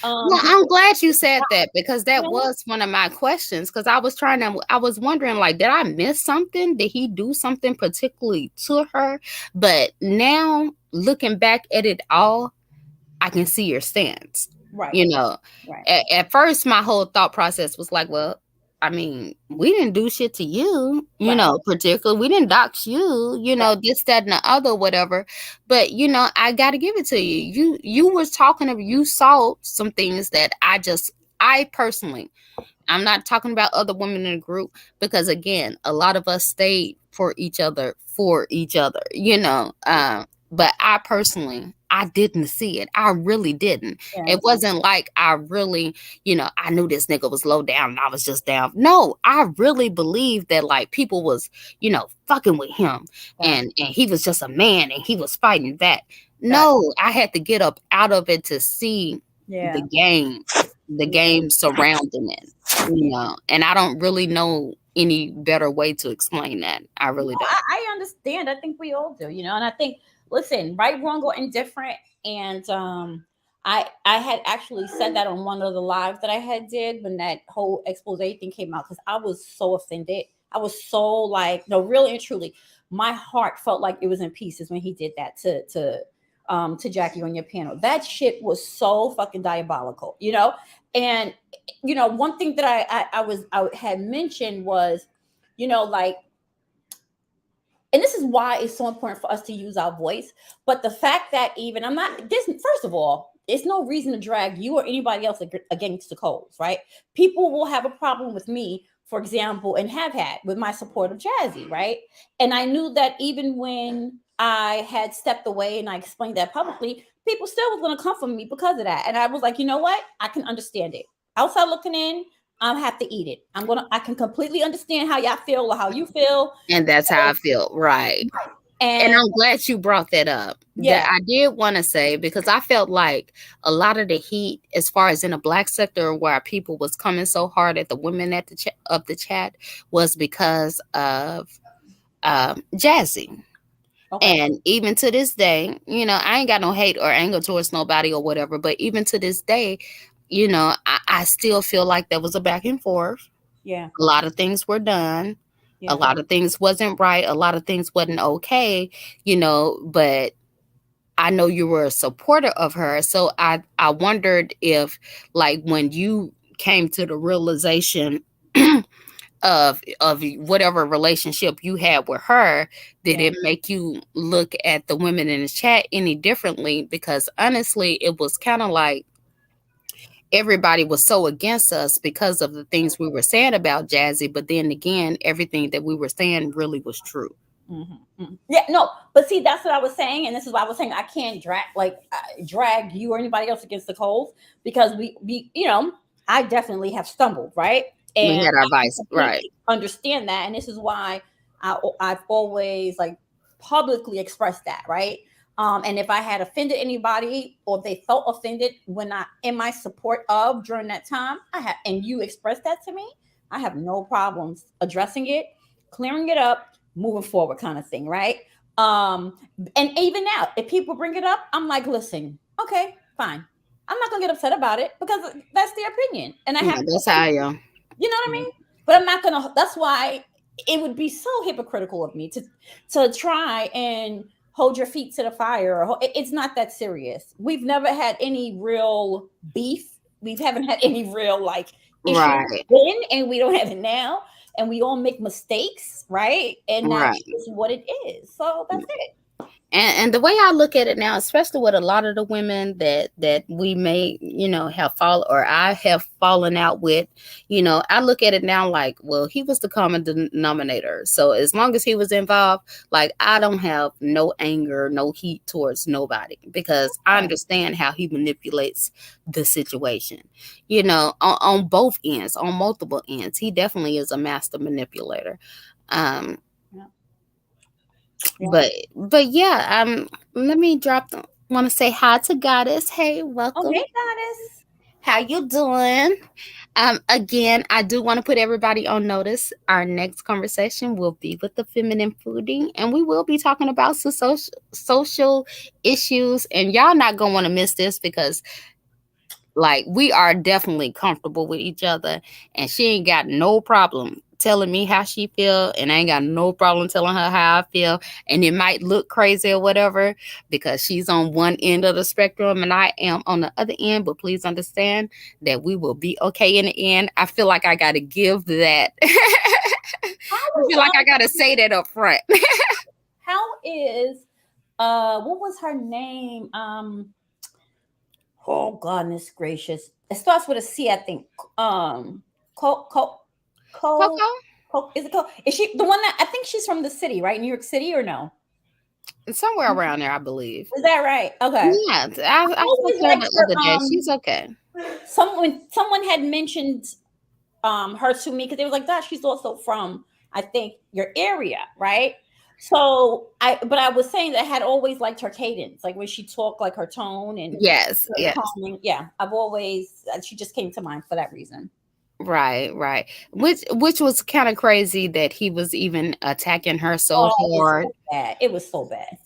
Well, He I'm said, glad you said that because that yeah, was one of my questions. Because I was wondering, like, did I miss something? Did he do something particularly to her? But now looking back at it all, I can see your stance. right, You know, right, at first, my whole thought process was like, well, I mean, we didn't do shit to you, right, particularly. We didn't dox you, right, this, that, and the other, whatever. But, I got to give it to you. You was talking of, you saw some things that I personally, I'm not talking about other women in the group because again, a lot of us stayed for each other, but I personally, I didn't see it. I really didn't. It yes, wasn't like I really, I knew this nigga was low down and I was just down. No, I really believed that like people was, fucking with him that, and he was just a man and he was fighting that. that, No, I had to get up out of it to see the yeah, game, the yeah. game surrounding it, and I don't really know any better way to explain that. I No, really don't. I understand. I think we all do, and I think, listen, right, wrong, or indifferent, and I had actually said that on one of the lives that I had did when that whole expose thing came out because I was so offended. I was so like, no, really and truly, my heart felt like it was in pieces when he did that to Jackie on your panel. That shit was so fucking diabolical, And one thing that I had mentioned was, like, and this is why it's so important for us to use our voice. But the fact that even I'm not this, first of all, it's no reason to drag you or anybody else against the coals, right? People will have a problem with me, for example, and have had with my support of Jazzy, right? And I knew that even when I had stepped away and I explained that publicly, people still was going to come for me because of that. And I was like, you know what? I can understand it. Outside looking in, I have to eat it. I can completely understand how y'all feel or how you feel. And that's how I feel, right? And And I'm glad you brought that up. That yeah, I did want to say because I felt like a lot of the heat, as far as in the black sector, where people was coming so hard at the women at the chat, was because of Jazzy. okay, And even to this day, I ain't got no hate or anger towards nobody or whatever. But even to this day, I still feel like there was a back and forth. yeah, A lot of things were done. A yeah, lot of things wasn't right. A lot of things wasn't okay, but I know you were a supporter of her. So I wondered if like when you came to the realization of whatever relationship you had with her, did yeah. it make you look at the women in the chat any differently? Because honestly, it was kind of like everybody was so against us because of the things we were saying about Jazzy, but then again, everything that we were saying really was true. Yeah, no, but see, that's what I was saying, and this is why I was saying I can't drag you or anybody else against the coals because we I definitely have stumbled, right, We and had our I can vice, right? completely understand that, and this is why I've always like publicly expressed that, right. And if I had offended anybody or if they felt offended when I in my support of during that time, I have, and you expressed that to me, I have no problems addressing it, clearing it up, moving forward, kind of thing, right? Um, and even now, if people bring it up, I'm like, listen, okay, fine. I'm not gonna get upset about it because that's their opinion, and I Yeah, have no that's how I opinion. am. You know what I mean? But I'm not gonna. That's why it would be so hypocritical of me to try and hold your feet to the fire. It's not that serious. We've never had any real beef. We haven't had any real like issue Right, then, and we don't have it now. And we all make mistakes, right? And that's right. just what it is. So that's it. And the way I look at it now, especially with a lot of the women that we may, have fallen or I have fallen out with, I look at it now like, well, he was the common denominator. So as long as he was involved, like I don't have no anger, no heat towards nobody because I Yeah. understand how he manipulates the situation. On both ends, on multiple ends, he definitely is a master manipulator. Um, Yeah. Yeah. but yeah, let me want to say hi to Goddess. Hey, Oh, welcome. hey, goddess. How you doing? Again, I do want to put everybody on notice. Our next conversation will be with the feminine foodie, and we will be talking about some social issues. And y'all not gonna want to miss this because Like we are definitely comfortable with each other, and she ain't got no problem telling me how she feel, and I ain't got no problem telling her how I feel. And it might look crazy or whatever because she's on one end of the spectrum and I am on the other end. But please understand that we will be okay in the end. I feel like I gotta give that. How I is feel like I gotta say that up front. how is what was her name? Oh goodness gracious. It starts with a C, I think. Co Coco, is it Co? Is she the one that I think she's from the city, right? New York City or no? somewhere around there, I believe. Is that right? Okay. Yeah, I I spoke always to her liked the her. other day. She's okay. Someone had mentioned her to me because they were like, "That she's also from I think your area, right?" So I was saying that I had always liked her cadence, like when she talked, like her tone and Yes, her yes. calming. Yeah, I've always she just came to mind for that reason. Right, right. Which was kind of crazy that he was even attacking her so Oh, it was hard, so bad. It was so bad.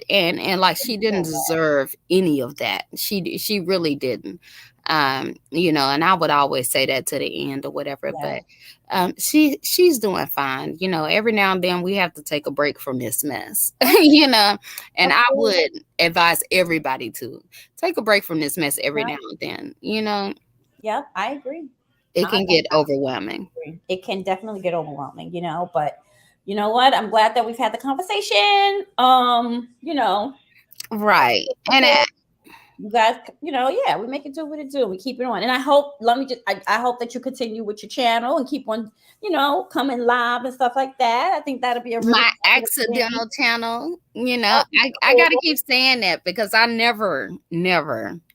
and like she didn't So bad. deserve any of that. She really didn't. And I would always say that to the end or whatever, Yeah, but she's doing fine. Every now and then we have to take a break from this mess. And of I course. would advise everybody to take a break from this mess every Yeah, now and then. yeah, I agree. It I can get overwhelming. agree. It can definitely get overwhelming, but you know what? I'm glad that we've had the conversation. Right. And Support you guys, yeah, we make it do what it do. We keep it on. And I hope, let me just, I hope that you continue with your channel and keep on, coming live and stuff like that. I think that'll be a really my positive thing. accidental channel, That'll be I got to cool. keep saying that because I never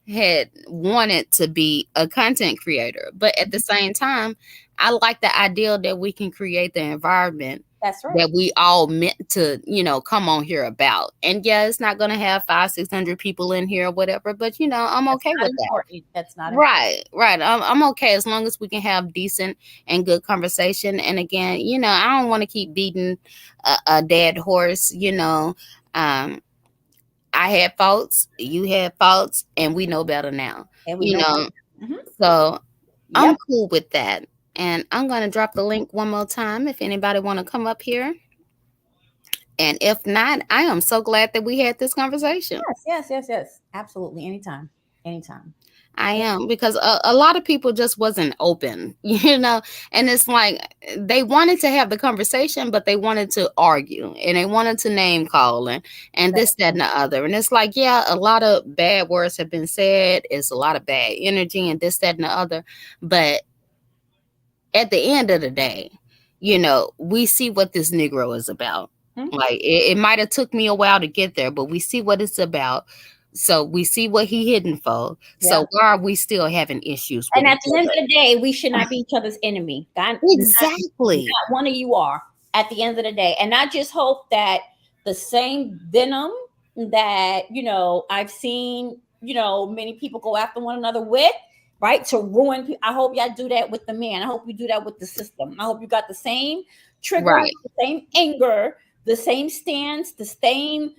had wanted to be a content creator. But at the same time, I like the idea that we can create the environment That's right. that we all meant to, come on here about. And yeah, it's not going to have 500-600 people in here or whatever, but I'm That's okay not with that. important. That's not important. Right, right. I'm okay as long as we can have decent and good conversation. And again, I don't want to keep beating a dead horse. I had faults, you had faults, and we know better now. And we You know know, better. so I'm Yep. cool with that. And I'm gonna drop the link one more time if anybody want to come up here. And if not, I am so glad that we had this conversation. Yes, yes, yes, yes. Absolutely. Anytime. Anytime. I am because a lot of people just wasn't open, and it's like they wanted to have the conversation, but they wanted to argue and they wanted to name call and this, that, and the other. And it's like, yeah, a lot of bad words have been said. It's a lot of bad energy and this, that, and the other. But at the end of the day, we see what this Negro is about. Mhm. Like it might have took me a while to get there, but we see what it's about. So we see what he hidden for. Yeah. So why are we still having issues with And at each the end other? of the day, we should not be each other's enemy. Exactly. Not one of you are at the end of the day. And I just hope that the same venom that, I've seen, many people go after one another with, right? To ruin I hope y'all do that with the man. I hope you do that with the system. I hope you got the same trigger, Right. the same anger, the same stance, the same,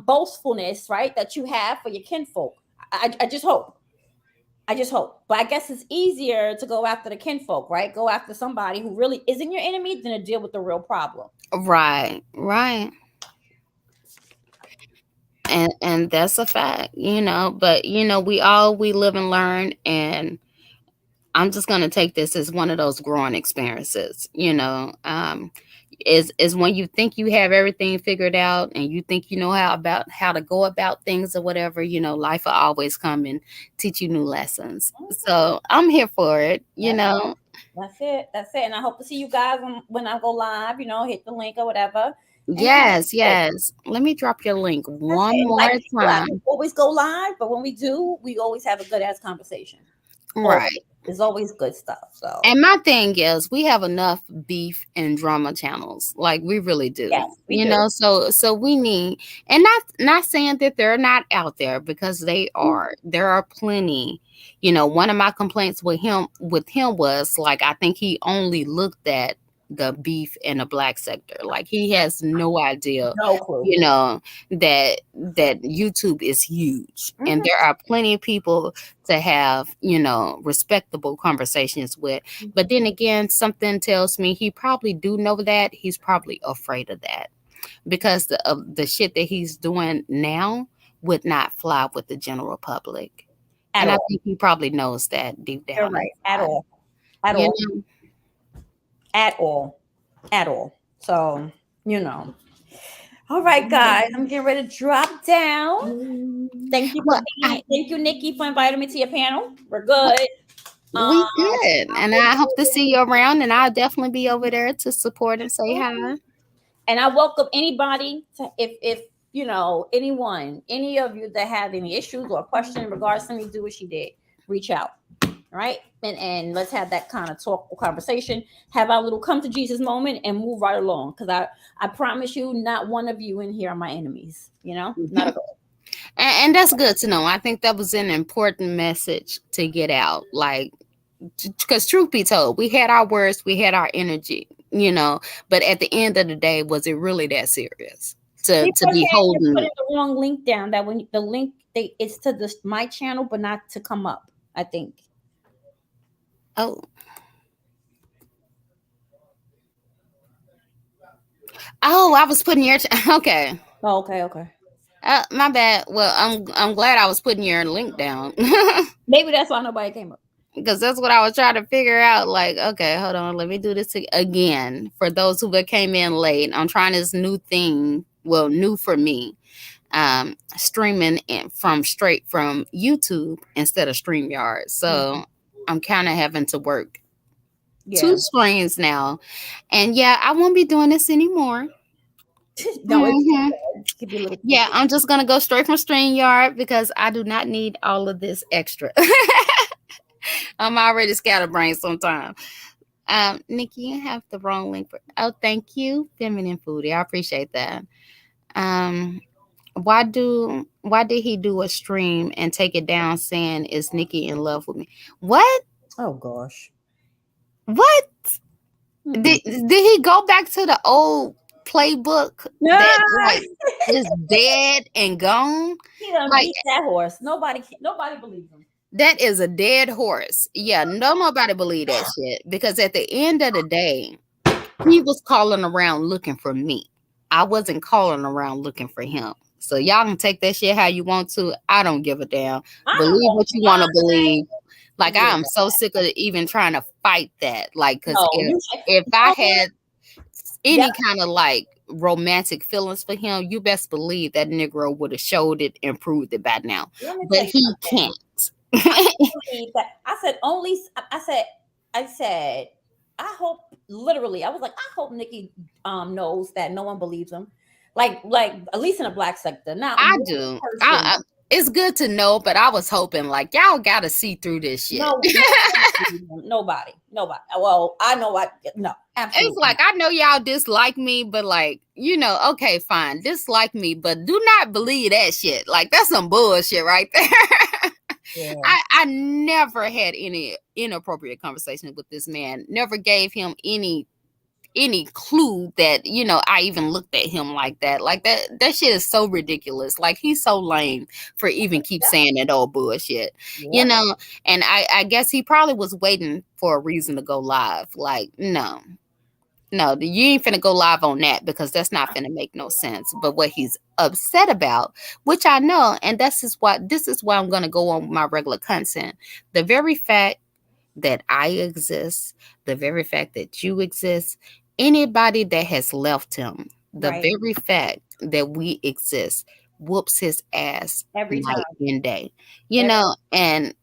boastfulness, right? That you have for your kinfolk. I just hope. I just hope. But I guess it's easier to go after the kinfolk, right? Go after somebody who really isn't your enemy than to deal with the real problem. Right. Right. And that's a fact, but we live and learn, and I'm just gonna take this as one of those growing experiences, is when you think you have everything figured out and you think you know how to go about things or whatever, life will always come and teach you new lessons. So I'm here for it. That's it. That's it. That's it. And I hope to see you guys when I go live, hit the link or whatever. And Yes, that's yes. Let me drop your link one it. more Like I don't time. always go live, but when we do, we always have a good ass conversation. Always. Right. There's always good stuff. So And my thing is, we have enough beef and drama channels, like we really do. yes, we do. So we need, and not saying that they're not out there because they are. There are plenty. One of my complaints with him was like I think he only looked at the beef in the black sector. Like he has no idea, No clue. you know, that YouTube is huge and Hmm. there are plenty of people to have, respectable conversations with. But then again, something tells me he probably do know that. He's probably afraid of that because of the shit that he's doing now would not fly with the general public. At And I all. think he probably knows that deep You're down right. At inside. all. At You all. know, At all. At all. So, you know. All right, guys. I'm getting ready to drop down. Thank you for well, being. Thank you, Nikki, for inviting me to your panel. We're good. we good. And I hope to see you around, and I'll definitely be over there to support and say hi. And I welcome anybody to, if you know anyone, any of you that have any issues or question in regards to me, do what she did. Reach out. All right. And let's have that kind of talk or conversation. Have our little come to Jesus moment and move right along. Because I promise you, not one of you in here are my enemies. You know, not at all. And that's good to know. I think that was an important message to get out. Like, because truth be told, we had our words, we had our energy, but at the end of the day, was it really that serious to People are be saying you're holding? putting the wrong link down. That when the link it's to this my channel, but not to come up. I think. Oh, oh, I was putting your okay. Oh, okay, okay. My bad. Well, I'm glad I was putting your link down. Maybe that's why nobody came up. Because that's what I was trying to figure out. Like, okay, hold on, let me do this again. For those who came in late, I'm trying this new thing. Well, new for me, streaming from straight from YouTube instead of StreamYard. So I'm kind of having to work two Yeah. screens now, and yeah, I won't be doing this anymore. No, it's Hmm. give you a little. Yeah, I'm just gonna go straight from StreamYard because I do not need all of this extra. I'm already scatterbrained sometimes. Nikki, you have the wrong link for. Oh, thank you, Feminine Foodie. I appreciate that. Um, why did he do a stream and take it down saying is Nikki in love with me? What? Oh gosh. What? Mm-mm. Did he go back to the old playbook that Ah, like is dead and gone? he done Like beat that horse. Nobody believes him. that is a dead horse. Yeah, nobody believe that shit because at the end of the day, he was calling around looking for me. I wasn't calling around looking for him. So y'all can take that shit how you want to. I don't give a damn. I don't Believe know what you want why. to believe. Like I am Yeah. so sick of even trying to fight that. Like, cause No, if you. if You I know what? had Yep. any kind of like romantic feelings for him, you best believe that Negro would have showed it and proved it by now. Let me But tell you he something. can't. I believe that. I said only. I said. I hope. Literally, I was like, I hope Nikki knows that no one believes him. Like at least in the black sector, not I one do. person. It's good to know, but I was hoping like y'all gotta see through this shit. No, nobody, nobody. Well, I know what. No, It's absolutely like not. I know y'all dislike me, but like, okay, fine, dislike me, but do not believe that shit. Like that's some bullshit right there. Yeah. I never had any inappropriate conversation with this man. Never gave him any clue that I even looked at him like that. Like that shit is so ridiculous. Like he's so lame for even keep Yep. saying that old bullshit. you Yep. know and I guess he probably was waiting for a reason to go live. Like no, you ain't finna go live on that because that's not finna make no sense. But what he's upset about, which I know, and this is why I'm gonna go on with my regular content. The very fact that I exist, the very fact that you exist, anybody that has left him, the Right. very fact that we exist whoops his ass Every night time. and day. Every, And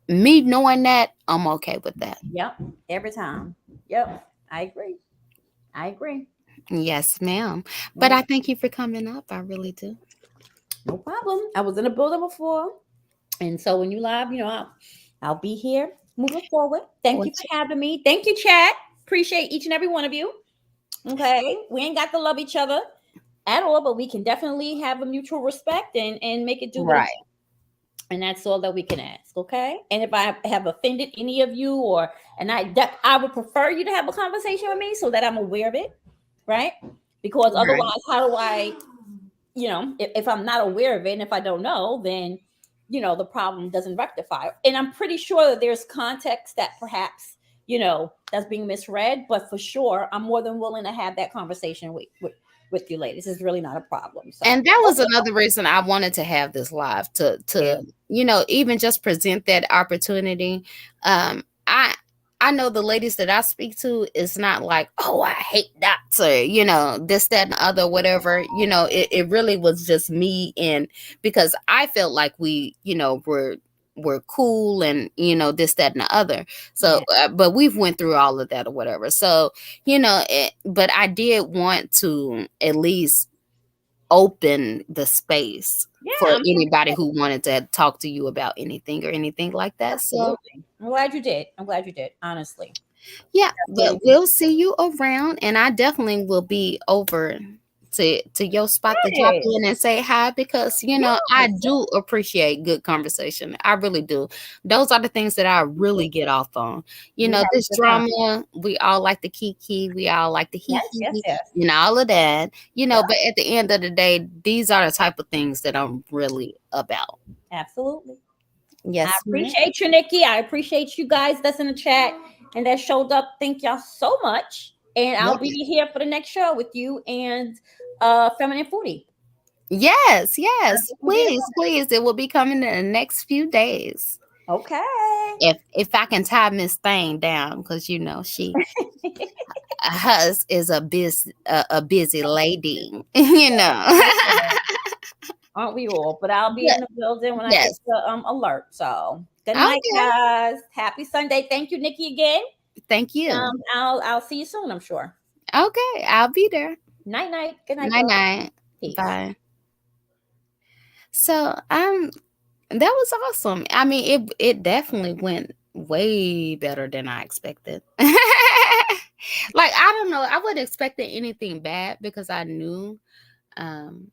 me knowing that, I'm okay with that. yep. Every time. Yep. I agree. I agree. Yes, ma'am. But Yep. I thank you for coming up. I really do. No problem. I was in the building before, and so when you live, I'll be here moving forward. Thank you What for having me. Thank you, chat. Appreciate each and every one of you. Okay, we ain't got to love each other at all, but we can definitely have a mutual respect and make it do what it right. And that's all that we can ask, okay? And if I have offended any of you, or and I would prefer you to have a conversation with me so that I'm aware of it, right? Because Right. otherwise, how do I, if I'm not aware of it and if I don't know, then the problem doesn't rectify. And I'm pretty sure that there's context that perhaps that's being misread, but for sure, I'm more than willing to have that conversation with you ladies. It's really not a problem. So And that was another reason I wanted to have this live to yeah, even just present that opportunity. I know the ladies that I speak to is not like, oh, I hate doctor, this, that, and the other, whatever. It really was just me, and because I felt like we, were cool, and this, that, and the other. So yeah, but we've went through all of that or whatever. So but I did want to at least open the space for yeah. I'm here anybody for it. who wanted to talk to you about anything or anything like that. So, Absolutely. I'm glad you did. I'm glad you did. Honestly, yeah, that's but really we'll see you around, and I definitely will be over to your spot to drop good. in and say hi, because I Yes, do appreciate good conversation. I really do. Those are the things that I really get off on. we had a This good time. drama, we all like the kiki, we all like the hee Yes, yes, hee, yes. all of that. Yeah, But at the end of the day, these are the type of things that I'm really about. absolutely. I Yes, ma'am. appreciate you, Nikki. I appreciate you guys that's in the chat and that showed up. Thank y'all so much. And I'll be here for the next show with you and Feminine Foodie. Yes, I'll yes. definitely be Please, please. It will be coming in the next few days. there. Okay. If I can tie Miss Thing down, because she hers is a busy lady, Aren't we all? But I'll be But in the building when I get yes. the alert. So good night, Okay. guys. Happy Sunday. Thank you, Nikki, again. Thank you. I'll see you soon, I'm sure. Okay, I'll be there. Night night. Good night, Night y'all. night. Peace. Bye. So that was awesome. I mean, it definitely went way better than I expected. Like, I don't know, I wasn't expecting anything bad, because I knew um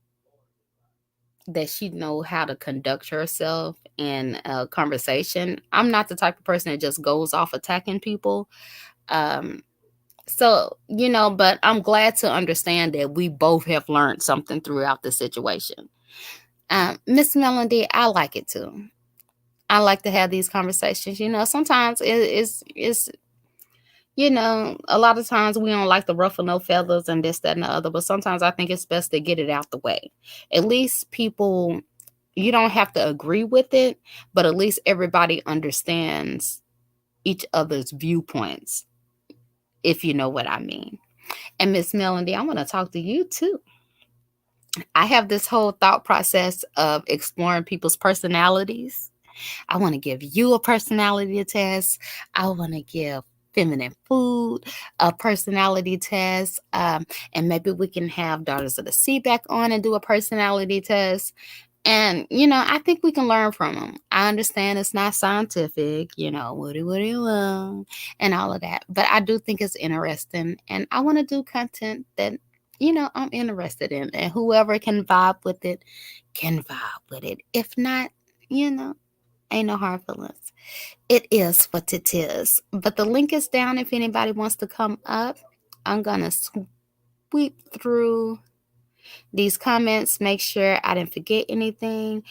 that she know how to conduct herself in a conversation. I'm not the type of person that just goes off attacking people. Um so, but I'm glad to understand that we both have learned something throughout the situation. Miss Melody, I like it too. I like to have these conversations. Sometimes it's a lot of times we don't like to ruffle no feathers and this, that, and the other. But sometimes I think it's best to get it out the way. At least people, you don't have to agree with it, but at least everybody understands each other's viewpoints, if you know what I mean. And Miss Melody, I want to talk to you too. I have this whole thought process of exploring people's personalities. I want to give you a personality test. I want to give feminine food a personality test. And maybe we can have Daughters of the Sea back on and do a personality test. And, I think we can learn from them. I understand it's not scientific, woody, and all of that. But I do think it's interesting. And I want to do content that, I'm interested in. And whoever can vibe with it can vibe with it. If not, you know, ain't no hard feelings. It is what it is. But the link is down if anybody wants to come up. I'm going to sweep through these comments, make sure I didn't forget anything.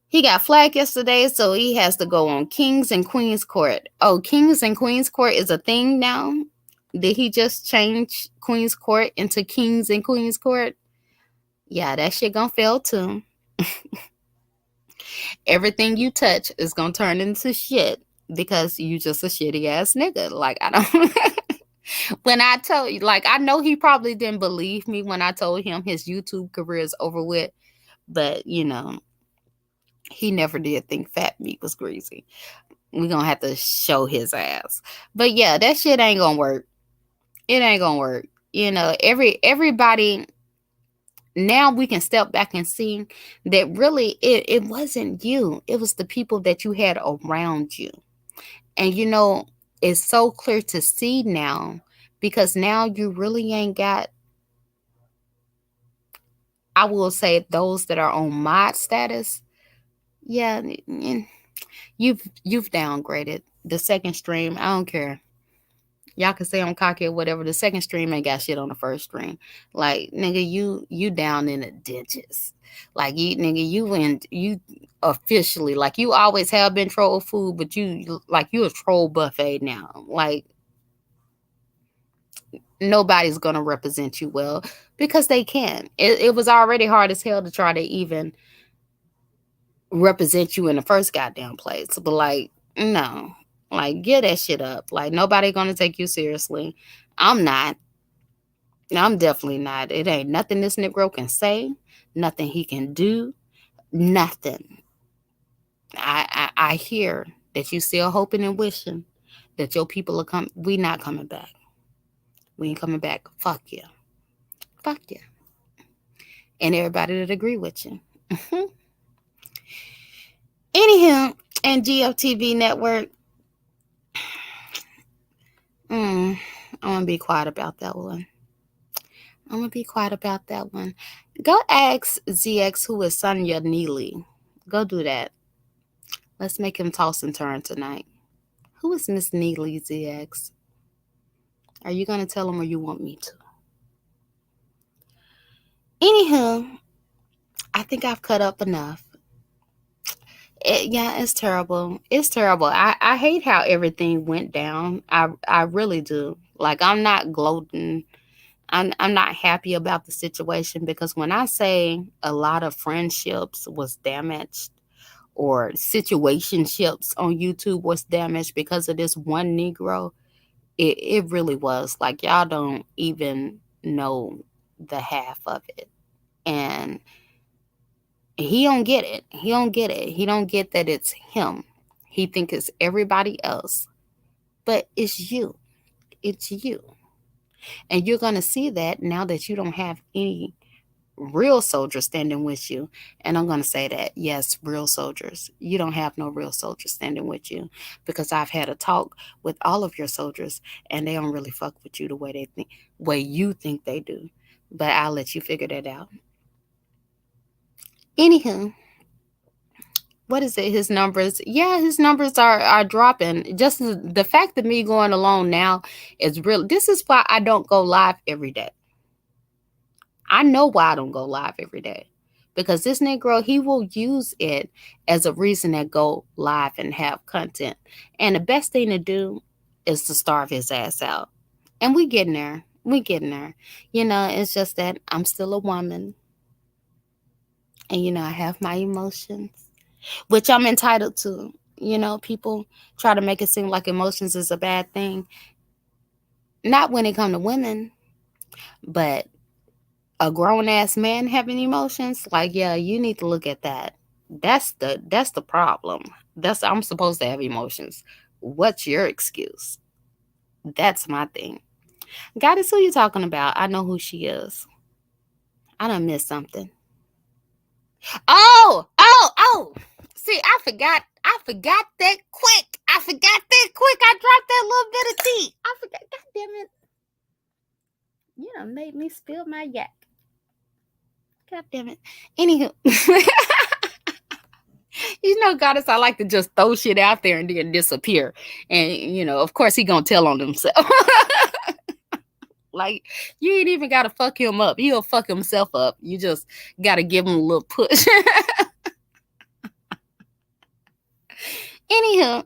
He got flagged yesterday, so he has to go on Kings and Queens Court. Oh, Kings and Queens Court is a thing now? Did he just change Queens Court into Kings and Queens Court? Yeah, that shit gonna fail too. Everything you touch is gonna turn into shit because you just a shitty ass nigga. Like, I don't. When I told you, like, I know he probably didn't believe me when I told him his YouTube career is over with, but he never did think fat meat was greasy. We're gonna have to show his ass. But yeah, that shit ain't gonna work. It ain't gonna work. Everybody, now we can step back and see that really it wasn't you. It was the people that you had around you. And it's so clear to see now, because now you really ain't got, I will say, those that are on mod status, Yeah, you've downgraded the second stream. I don't care. Y'all can say I'm cocky or whatever. The second stream ain't got shit on the first stream. Like nigga, you down in the ditches. Like you nigga, you officially like you always have been troll food, but you like you a troll buffet now. Like nobody's gonna represent you well because they can't. It was already hard as hell to try to even represent you in the first goddamn place. But like, no. Like get that shit up. Like nobody gonna take you seriously. I'm not. I'm definitely not. It ain't nothing this Negro can say, nothing he can do, nothing. I hear that you still hoping and wishing that your people are coming. We not coming back. We ain't coming back. Fuck you. Fuck you. And everybody that agree with you. Anywho, and GFTV network. I'm gonna be quiet about that one. I'm gonna be quiet about that one. Go ask ZX who is Sonya Neely. Go do that. Let's make him toss and turn tonight. Who is Miss Neely ZX? Are you gonna tell him or you want me to? Anywho, I think I've cut up enough. Yeah, it's terrible. It's terrible. I hate how everything went down. I really do. Like I'm not gloating. I'm not happy about the situation because when I say a lot of friendships was damaged or situationships on YouTube was damaged because of this one Negro, it really was. Like y'all don't even know the half of it. And he don't get it. He don't get it. He don't get that it's him. He think it's everybody else. But it's you. It's you. And you're gonna see that now that you don't have any real soldiers standing with you. And I'm going to say that, yes, real soldiers. You don't have no real soldiers standing with you because I've had a talk with all of your soldiers and they don't really fuck with you the way they think, way you think they do. But I'll let you figure that out. Anywho, what is it? His numbers? Yeah, his numbers are dropping. Just the fact of me going alone now is real. This is why I don't go live every day. I know why I don't go live every day. Because this Negro, he will use it as a reason to go live and have content. And the best thing to do is to starve his ass out. And we getting there. We getting there. You know, it's just that I'm still a woman. And, you know, I have my emotions, which I'm entitled to. You know, people try to make it seem like emotions is a bad thing. Not when it come to women, but a grown ass man having emotions, like yeah, you need to look at that. That's the problem. That's I'm supposed to have emotions. What's your excuse? That's my thing. Goddess, who you talking about? I know who she is. I done missed something. Oh. See, I forgot that quick. I forgot that quick. I dropped that little bit of tea. I forgot. God damn it. You done made me spill my yak. God damn it. Anywho. You know, Goddess, I like to just throw shit out there and then disappear. And, you know, of course, he gonna tell on himself. Like, you ain't even gotta fuck him up. He'll fuck himself up. You just gotta give him a little push. Anywho.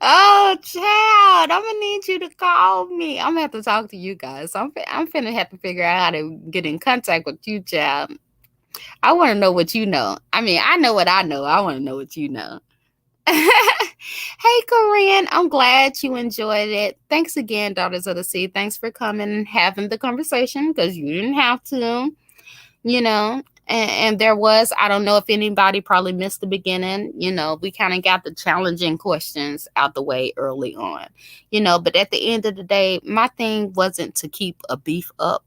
Oh, child, I'm gonna need you to call me. I'm gonna have to talk to you guys. I'm finna have to figure out how to get in contact with you, child. I want to know what you know. I mean, I know what I know. I want to know what you know. Hey, Corinne, I'm glad you enjoyed it. Thanks again, Daughters of the Sea. Thanks for coming and having the conversation because you didn't have to, you know. And there was, I don't know if anybody probably missed the beginning. You know, we kind of got the challenging questions out the way early on, you know. But at the end of the day, my thing wasn't to keep a beef up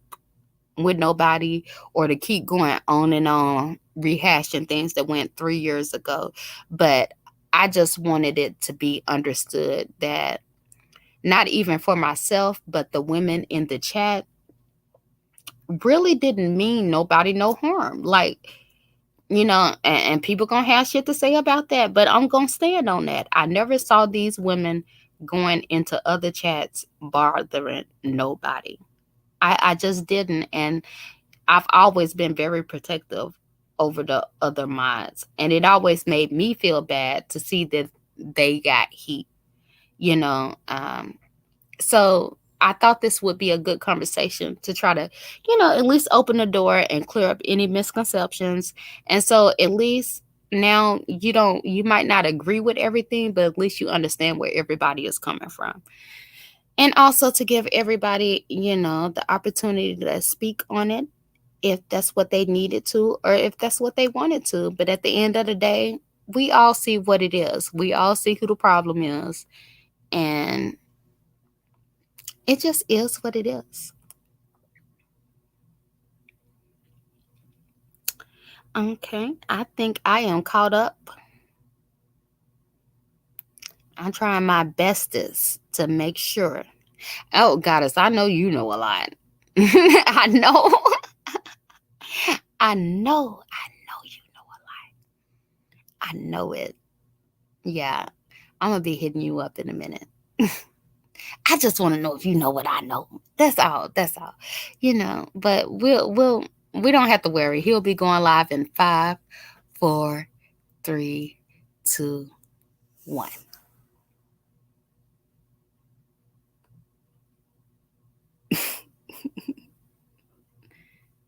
with nobody or to keep going on and on rehashing things that went 3 years ago. But I just wanted it to be understood that not even for myself, but the women in the chat, really didn't mean nobody no harm. Like, and people gonna have shit to say about that, but I'm gonna stand on that. I never saw these women going into other chats bothering nobody. I just didn't. And I've always been very protective over the other mods. And it always made me feel bad to see that they got heat, you know. So I thought this would be a good conversation to try to, at least open the door and clear up any misconceptions. And so at least now you might not agree with everything, but at least you understand where everybody is coming from. And also to give everybody, the opportunity to speak on it if that's what they needed to or if that's what they wanted to. But at the end of the day, we all see what it is. We all see who the problem is. And it just is what it is. Okay, I think I am caught up. I'm trying my bestest to make sure. Oh, goddess, I know you know a lot. I know. I know you know a lot. I know it. Yeah, I'm gonna be hitting you up in a minute. I just want to know if you know what I know. That's all. That's all. But we don't have to worry. He'll be going live in 5, 4, 3, 2, 1.